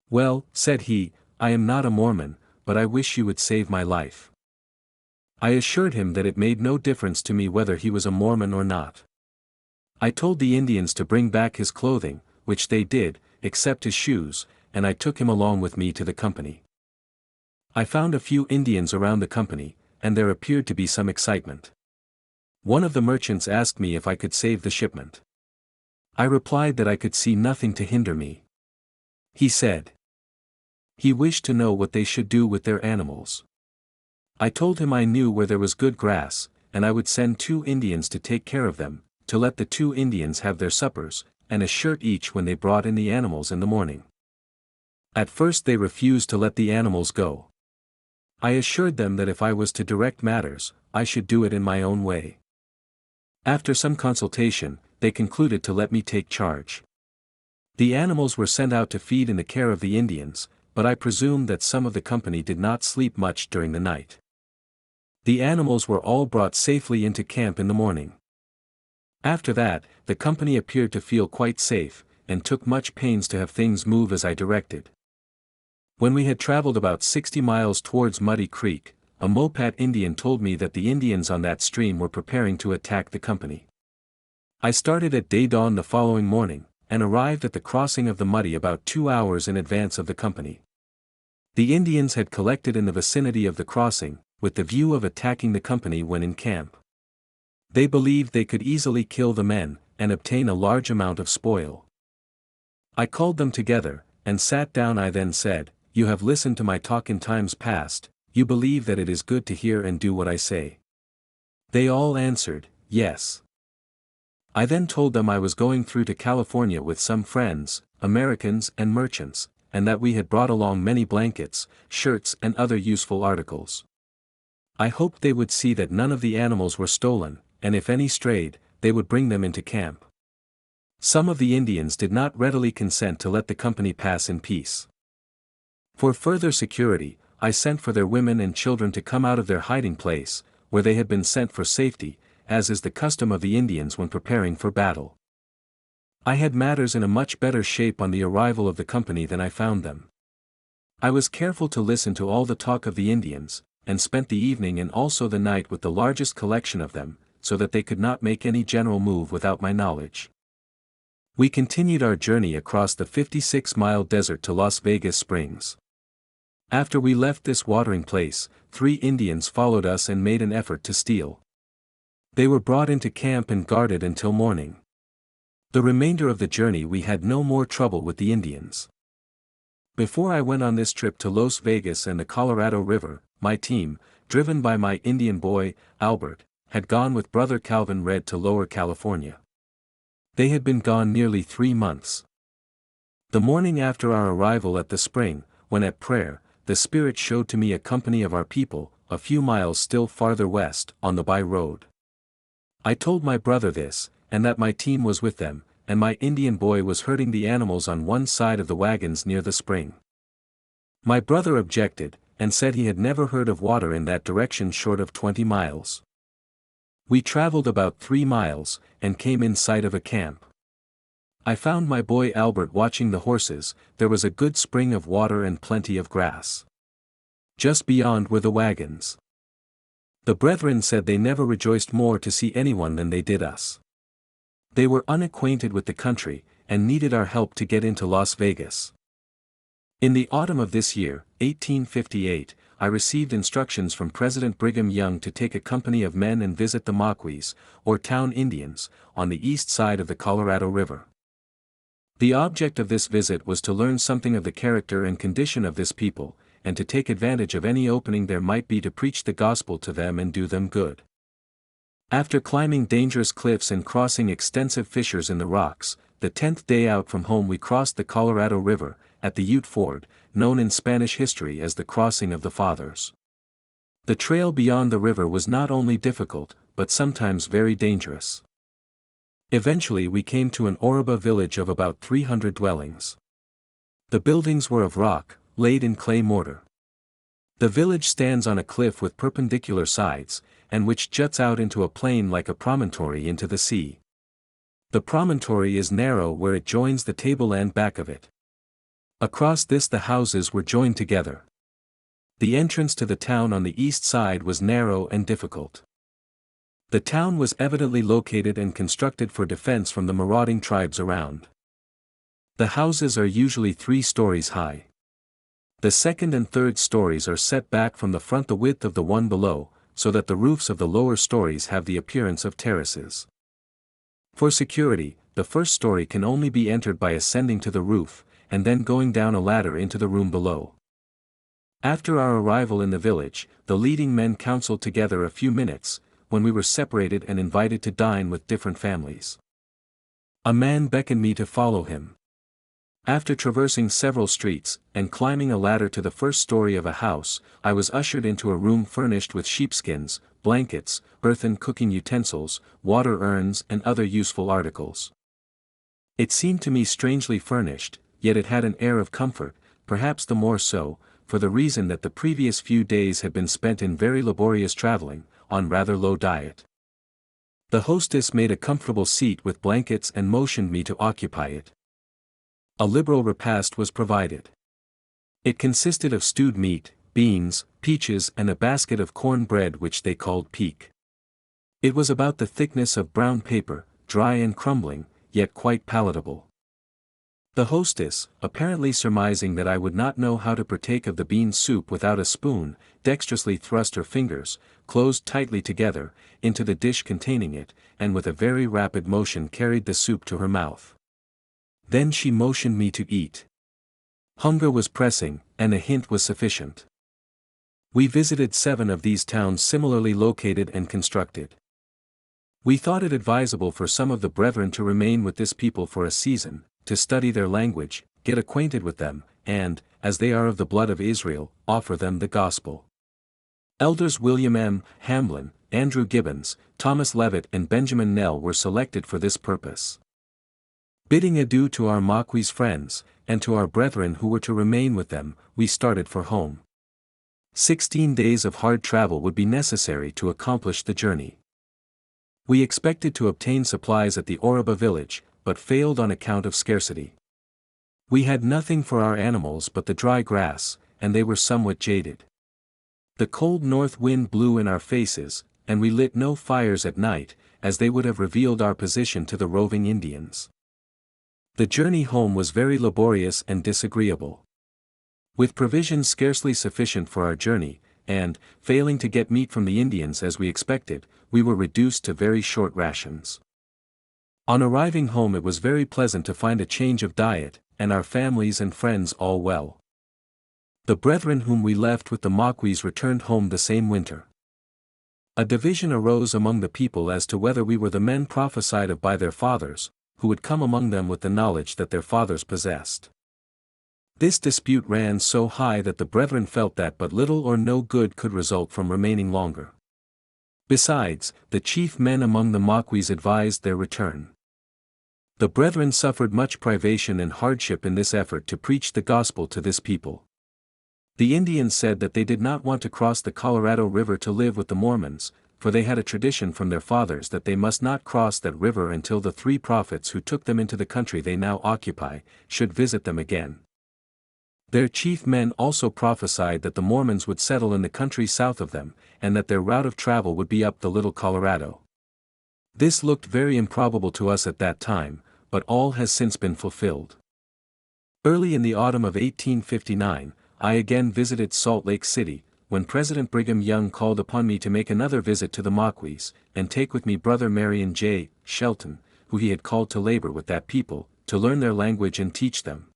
"Well," said he, "I am not a Mormon, but I wish you would save my life." I assured him that it made no difference to me whether he was a Mormon or not. I told the Indians to bring back his clothing, which they did, except his shoes, and I took him along with me to the company. I found a few Indians around the company, and there appeared to be some excitement. One of the merchants asked me if I could save the shipment. I replied that I could see nothing to hinder me. He said he wished to know what they should do with their animals. I told him I knew where there was good grass, and I would send 2 Indians to take care of them, to let the 2 Indians have their suppers, and a shirt each when they brought in the animals in the morning. At first they refused to let the animals go. I assured them that if I was to direct matters, I should do it in my own way. After some consultation, they concluded to let me take charge. The animals were sent out to feed in the care of the Indians, but I presumed that some of the company did not sleep much during the night. The animals were all brought safely into camp in the morning. After that, the company appeared to feel quite safe, and took much pains to have things move as I directed. When we had traveled about 60 miles towards Muddy Creek, a Mopat Indian told me that the Indians on that stream were preparing to attack the company. I started at day dawn the following morning, and arrived at the crossing of the Muddy about 2 hours in advance of the company. The Indians had collected in the vicinity of the crossing, with the view of attacking the company when in camp. They believed they could easily kill the men, and obtain a large amount of spoil. I called them together, and sat down. I then said, "You have listened to my talk in times past, you believe that it is good to hear and do what I say." They all answered, "Yes." I then told them I was going through to California with some friends, Americans and merchants, and that we had brought along many blankets, shirts and other useful articles. I hoped they would see that none of the animals were stolen, and if any strayed, they would bring them into camp. Some of the Indians did not readily consent to let the company pass in peace. For further security, I sent for their women and children to come out of their hiding place, where they had been sent for safety, as is the custom of the Indians when preparing for battle. I had matters in a much better shape on the arrival of the company than I found them. I was careful to listen to all the talk of the Indians, and spent the evening and also the night with the largest collection of them, so that they could not make any general move without my knowledge. We continued our journey across the 56-mile desert to Las Vegas Springs. After we left this watering place, 3 Indians followed us and made an effort to steal. They were brought into camp and guarded until morning. The remainder of the journey we had no more trouble with the Indians. Before I went on this trip to Las Vegas and the Colorado River, my team, driven by my Indian boy, Albert, had gone with Brother Calvin Red to Lower California. They had been gone nearly 3 months. The morning after our arrival at the spring, when at prayer, the Spirit showed to me a company of our people, a few miles still farther west, on the by road. I told my brother this, and that my team was with them, and my Indian boy was herding the animals on one side of the wagons near the spring. My brother objected, and said he had never heard of water in that direction short of 20 miles. We traveled about 3 miles, and came in sight of a camp. I found my boy Albert watching the horses. There was a good spring of water and plenty of grass. Just beyond were the wagons. The brethren said they never rejoiced more to see anyone than they did us. They were unacquainted with the country, and needed our help to get into Las Vegas. In the autumn of this year, 1858, I received instructions from President Brigham Young to take a company of men and visit the Maquis, or town Indians, on the east side of the Colorado River. The object of this visit was to learn something of the character and condition of this people, and to take advantage of any opening there might be to preach the gospel to them and do them good. After climbing dangerous cliffs and crossing extensive fissures in the rocks, the 10th day out from home we crossed the Colorado River, at the Ute Ford, known in Spanish history as the Crossing of the Fathers. The trail beyond the river was not only difficult, but sometimes very dangerous. Eventually we came to an Oruba village of about 300 dwellings. The buildings were of rock, laid in clay mortar. The village stands on a cliff with perpendicular sides, and which juts out into a plain like a promontory into the sea. The promontory is narrow where it joins the tableland back of it. Across this the houses were joined together. The entrance to the town on the east side was narrow and difficult. The town was evidently located and constructed for defense from the marauding tribes around. The houses are usually 3 stories high. The second and third stories are set back from the front the width of the one below, so that the roofs of the lower stories have the appearance of terraces. For security, the first story can only be entered by ascending to the roof, and then going down a ladder into the room below. After our arrival in the village, the leading men counseled together a few minutes, when we were separated and invited to dine with different families. A man beckoned me to follow him. After traversing several streets, and climbing a ladder to the first story of a house, I was ushered into a room furnished with sheepskins, blankets, earthen cooking utensils, water urns and other useful articles. It seemed to me strangely furnished, yet it had an air of comfort, perhaps the more so, for the reason that the previous few days had been spent in very laborious traveling, on rather low diet. The hostess made a comfortable seat with blankets and motioned me to occupy it. A liberal repast was provided. It consisted of stewed meat, beans, peaches and a basket of corn bread which they called peak. It was about the thickness of brown paper, dry and crumbling, yet quite palatable. The hostess, apparently surmising that I would not know how to partake of the bean soup without a spoon, dexterously thrust her fingers, closed tightly together, into the dish containing it, and with a very rapid motion carried the soup to her mouth. Then she motioned me to eat. Hunger was pressing, and a hint was sufficient. We visited 7 of these towns similarly located and constructed. We thought it advisable for some of the brethren to remain with this people for a season, to study their language, get acquainted with them, and, as they are of the blood of Israel, offer them the gospel. Elders William M. Hamblin, Andrew Gibbons, Thomas Levitt and Benjamin Nell were selected for this purpose. Bidding adieu to our Maquis friends, and to our brethren who were to remain with them, we started for home. 16 days of hard travel would be necessary to accomplish the journey. We expected to obtain supplies at the Oriba village, but failed on account of scarcity. We had nothing for our animals but the dry grass, and they were somewhat jaded. The cold north wind blew in our faces, and we lit no fires at night, as they would have revealed our position to the roving Indians. The journey home was very laborious and disagreeable. With provisions scarcely sufficient for our journey, and, failing to get meat from the Indians as we expected, we were reduced to very short rations. On arriving home it was very pleasant to find a change of diet, and our families and friends all well. The brethren whom we left with the Maquis returned home the same winter. A division arose among the people as to whether we were the men prophesied of by their fathers, who would come among them with the knowledge that their fathers possessed. This dispute ran so high that the brethren felt that but little or no good could result from remaining longer. Besides, the chief men among the Maquis advised their return. The brethren suffered much privation and hardship in this effort to preach the gospel to this people. The Indians said that they did not want to cross the Colorado River to live with the Mormons, for they had a tradition from their fathers that they must not cross that river until the 3 prophets who took them into the country they now occupy, should visit them again. Their chief men also prophesied that the Mormons would settle in the country south of them, and that their route of travel would be up the Little Colorado. This looked very improbable to us at that time, but all has since been fulfilled. Early in the autumn of 1859, I again visited Salt Lake City, when President Brigham Young called upon me to make another visit to the Maquis, and take with me Brother Marion J. Shelton, who he had called to labor with that people, to learn their language and teach them.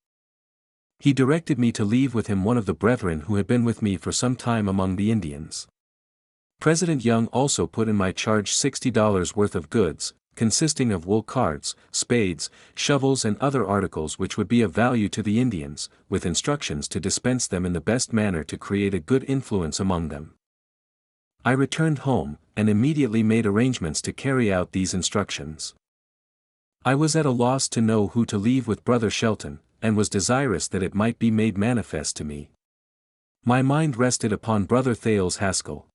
He directed me to leave with him one of the brethren who had been with me for some time among the Indians. President Young also put in my charge $60 worth of goods, consisting of wool cards, spades, shovels and other articles which would be of value to the Indians, with instructions to dispense them in the best manner to create a good influence among them. I returned home, and immediately made arrangements to carry out these instructions. I was at a loss to know who to leave with Brother Shelton, and was desirous that it might be made manifest to me. My mind rested upon Brother Thales Haskell.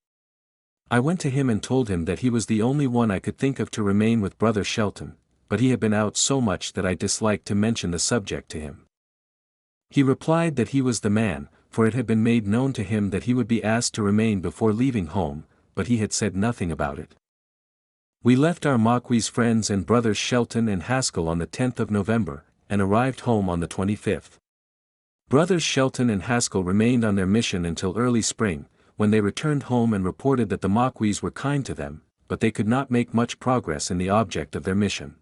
I went to him and told him that he was the only one I could think of to remain with Brother Shelton, but he had been out so much that I disliked to mention the subject to him. He replied that he was the man, for it had been made known to him that he would be asked to remain before leaving home, but he had said nothing about it. We left our Maquis friends and Brothers Shelton and Haskell on the 10th of November, and arrived home on the 25th. Brothers Shelton and Haskell remained on their mission until early spring, when they returned home and reported that the Maquis were kind to them, but they could not make much progress in the object of their mission.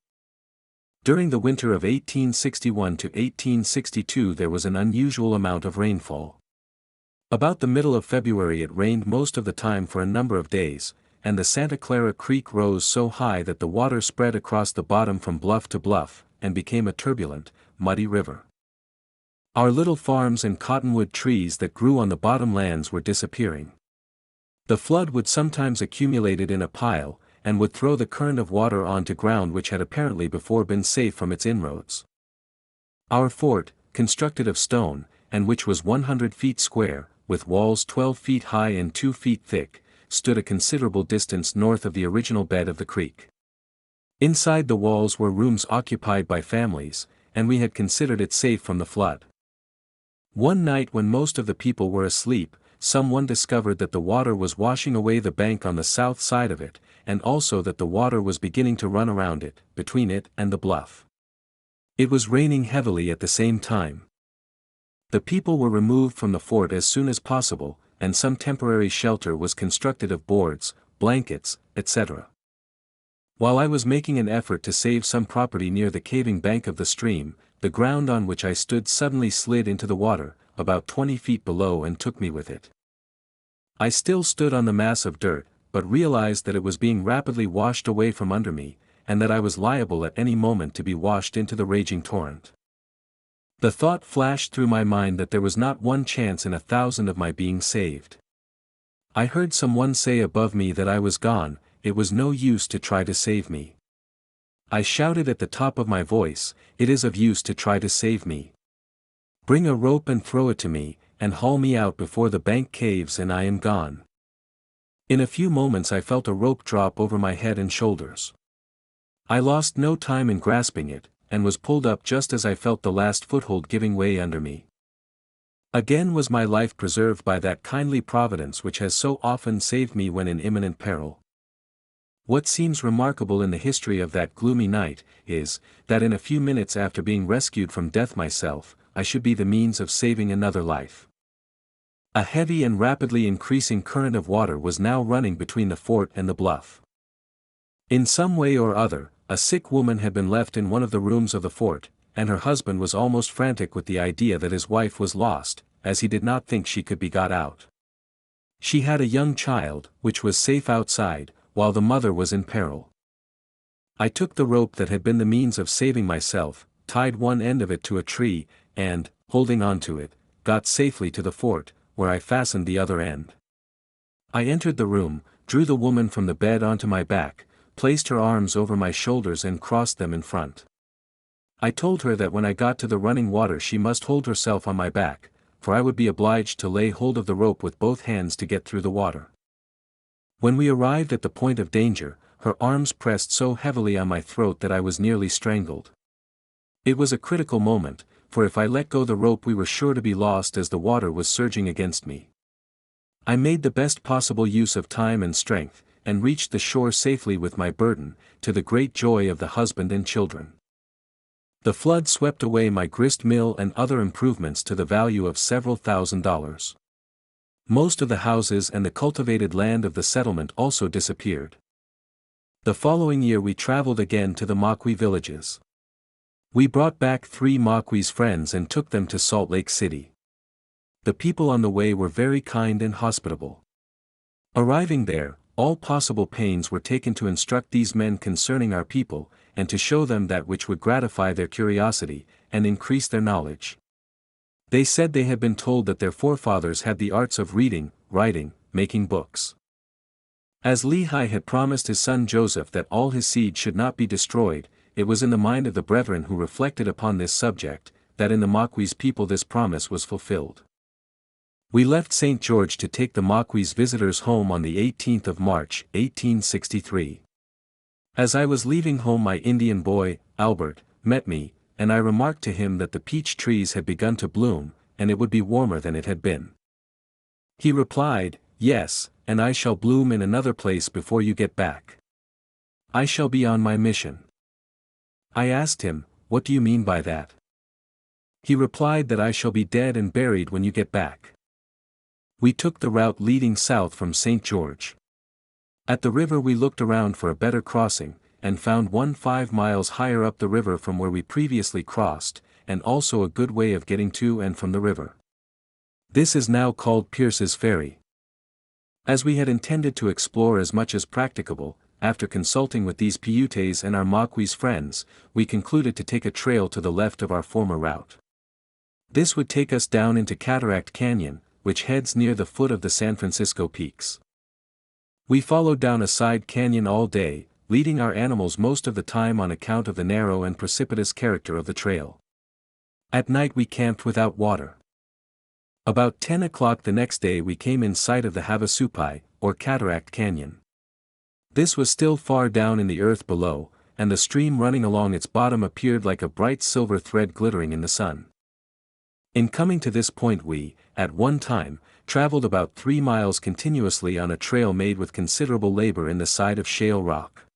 During the winter of 1861 to 1862 there was an unusual amount of rainfall. About the middle of February it rained most of the time for a number of days, and the Santa Clara Creek rose so high that the water spread across the bottom from bluff to bluff, and became a turbulent, muddy river. Our little farms and cottonwood trees that grew on the bottom lands were disappearing. The flood would sometimes accumulate it in a pile, and would throw the current of water onto ground which had apparently before been safe from its inroads. Our fort, constructed of stone, and which was 100 feet square, with walls 12 feet high and 2 feet thick, stood a considerable distance north of the original bed of the creek. Inside the walls were rooms occupied by families, and we had considered it safe from the flood. One night when most of the people were asleep, someone discovered that the water was washing away the bank on the south side of it, and also that the water was beginning to run around it, between it and the bluff. It was raining heavily at the same time. The people were removed from the fort as soon as possible, and some temporary shelter was constructed of boards, blankets, etc. While I was making an effort to save some property near the caving bank of the stream, the ground on which I stood suddenly slid into the water, about 20 feet below, and took me with it. I still stood on the mass of dirt, but realized that it was being rapidly washed away from under me, and that I was liable at any moment to be washed into the raging torrent. The thought flashed through my mind that there was not one chance in 1,000 of my being saved. I heard someone say above me that I was gone, it was no use to try to save me. I shouted at the top of my voice, "It is of use to try to save me. Bring a rope and throw it to me, and haul me out before the bank caves and I am gone." In a few moments I felt a rope drop over my head and shoulders. I lost no time in grasping it, and was pulled up just as I felt the last foothold giving way under me. Again was my life preserved by that kindly providence which has so often saved me when in imminent peril. What seems remarkable in the history of that gloomy night, is, that in a few minutes after being rescued from death myself, I should be the means of saving another life. A heavy and rapidly increasing current of water was now running between the fort and the bluff. In some way or other, a sick woman had been left in one of the rooms of the fort, and her husband was almost frantic with the idea that his wife was lost, as he did not think she could be got out. She had a young child, which was safe outside, while the mother was in peril. I took the rope that had been the means of saving myself, tied one end of it to a tree, and, holding on to it, got safely to the fort, where I fastened the other end. I entered the room, drew the woman from the bed onto my back, placed her arms over my shoulders and crossed them in front. I told her that when I got to the running water she must hold herself on my back, for I would be obliged to lay hold of the rope with both hands to get through the water. When we arrived at the point of danger, her arms pressed so heavily on my throat that I was nearly strangled. It was a critical moment, for if I let go the rope we were sure to be lost as the water was surging against me. I made the best possible use of time and strength, and reached the shore safely with my burden, to the great joy of the husband and children. The flood swept away my grist mill and other improvements to the value of several $1,000s. Most of the houses and the cultivated land of the settlement also disappeared. The following year we traveled again to the Maquis villages. We brought back 3 Maquis friends and took them to Salt Lake City. The people on the way were very kind and hospitable. Arriving there, all possible pains were taken to instruct these men concerning our people, and to show them that which would gratify their curiosity, and increase their knowledge. They said they had been told that their forefathers had the arts of reading, writing, making books. As Lehi had promised his son Joseph that all his seed should not be destroyed, it was in the mind of the brethren who reflected upon this subject, that in the Maquis people this promise was fulfilled. We left St. George to take the Maquis visitors home on the 18th of March, 1863. As I was leaving home my Indian boy, Albert, met me, and I remarked to him that the peach trees had begun to bloom, and it would be warmer than it had been. He replied, "Yes, and I shall bloom in another place before you get back. I shall be on my mission." I asked him, "What do you mean by that?" He replied that I shall be dead and buried when you get back. We took the route leading south from St. George. At the river we looked around for a better crossing, and found one 5 miles higher up the river from where we previously crossed, and also a good way of getting to and from the river. This is now called Pierce's Ferry. As we had intended to explore as much as practicable, after consulting with these Paiutes and our Maquis friends, we concluded to take a trail to the left of our former route. This would take us down into Cataract Canyon, which heads near the foot of the San Francisco Peaks. We followed down a side canyon all day, leading our animals most of the time on account of the narrow and precipitous character of the trail. At night we camped without water. About 10 o'clock the next day we came in sight of the Havasupai, or Cataract Canyon. This was still far down in the earth below, and the stream running along its bottom appeared like a bright silver thread glittering in the sun. In coming to this point we, at one time, traveled about 3 miles continuously on a trail made with considerable labor in the side of shale rock.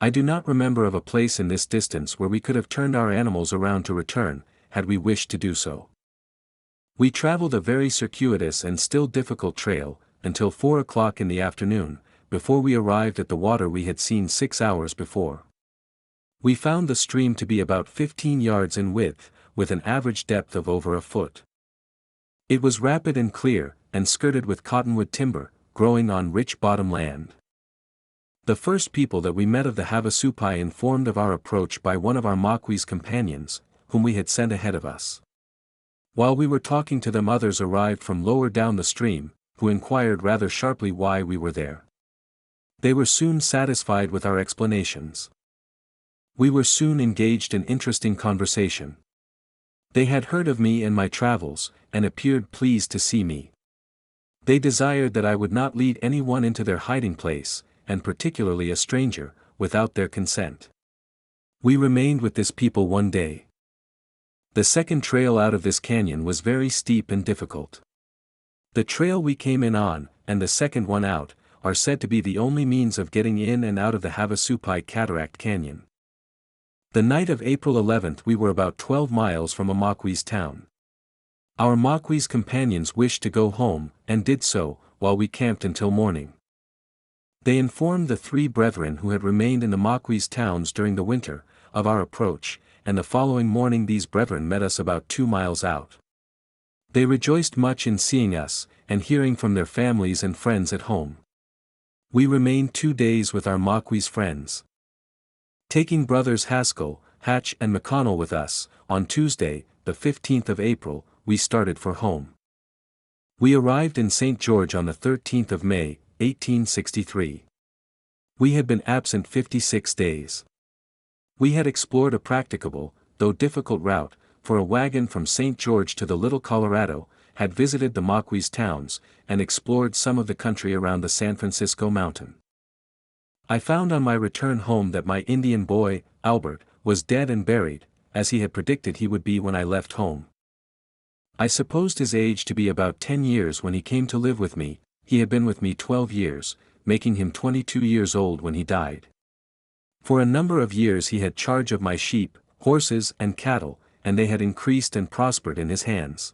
I do not remember of a place in this distance where we could have turned our animals around to return, had we wished to do so. We traveled a very circuitous and still difficult trail, until 4 o'clock in the afternoon, before we arrived at the water we had seen 6 hours before. We found the stream to be about 15 yards in width, with an average depth of over a foot. It was rapid and clear, and skirted with cottonwood timber, growing on rich bottom land. The first people that we met of the Havasupai informed of our approach by one of our Maqui's companions, whom we had sent ahead of us. While we were talking to them, others arrived from lower down the stream, who inquired rather sharply why we were there. They were soon satisfied with our explanations. We were soon engaged in interesting conversation. They had heard of me and my travels, and appeared pleased to see me. They desired that I would not lead anyone into their hiding place, and particularly a stranger, without their consent. We remained with this people one day. The second trail out of this canyon was very steep and difficult. The trail we came in on, and the second one out, are said to be the only means of getting in and out of the Havasupai Cataract Canyon. The night of April 11th we were about 12 miles from a Maqui's town. Our Maqui's companions wished to go home, and did so, while we camped until morning. They informed the 3 brethren who had remained in the Maqui's towns during the winter, of our approach, and the following morning these brethren met us about 2 miles out. They rejoiced much in seeing us, and hearing from their families and friends at home. We remained 2 days with our Maqui's friends. Taking brothers Haskell, Hatch and McConnell with us, on Tuesday, the 15th of April, we started for home. We arrived in St. George on the 13th of May, 1863. We had been absent 56 days. We had explored a practicable, though difficult route, for a wagon from St. George to the Little Colorado, had visited the Maqui's towns, and explored some of the country around the San Francisco mountain. I found on my return home that my Indian boy, Albert, was dead and buried, as he had predicted he would be when I left home. I supposed his age to be about 10 years when he came to live with me. He had been with me 12 years, making him 22 years old when he died. For a number of years he had charge of my sheep, horses and cattle, and they had increased and prospered in his hands.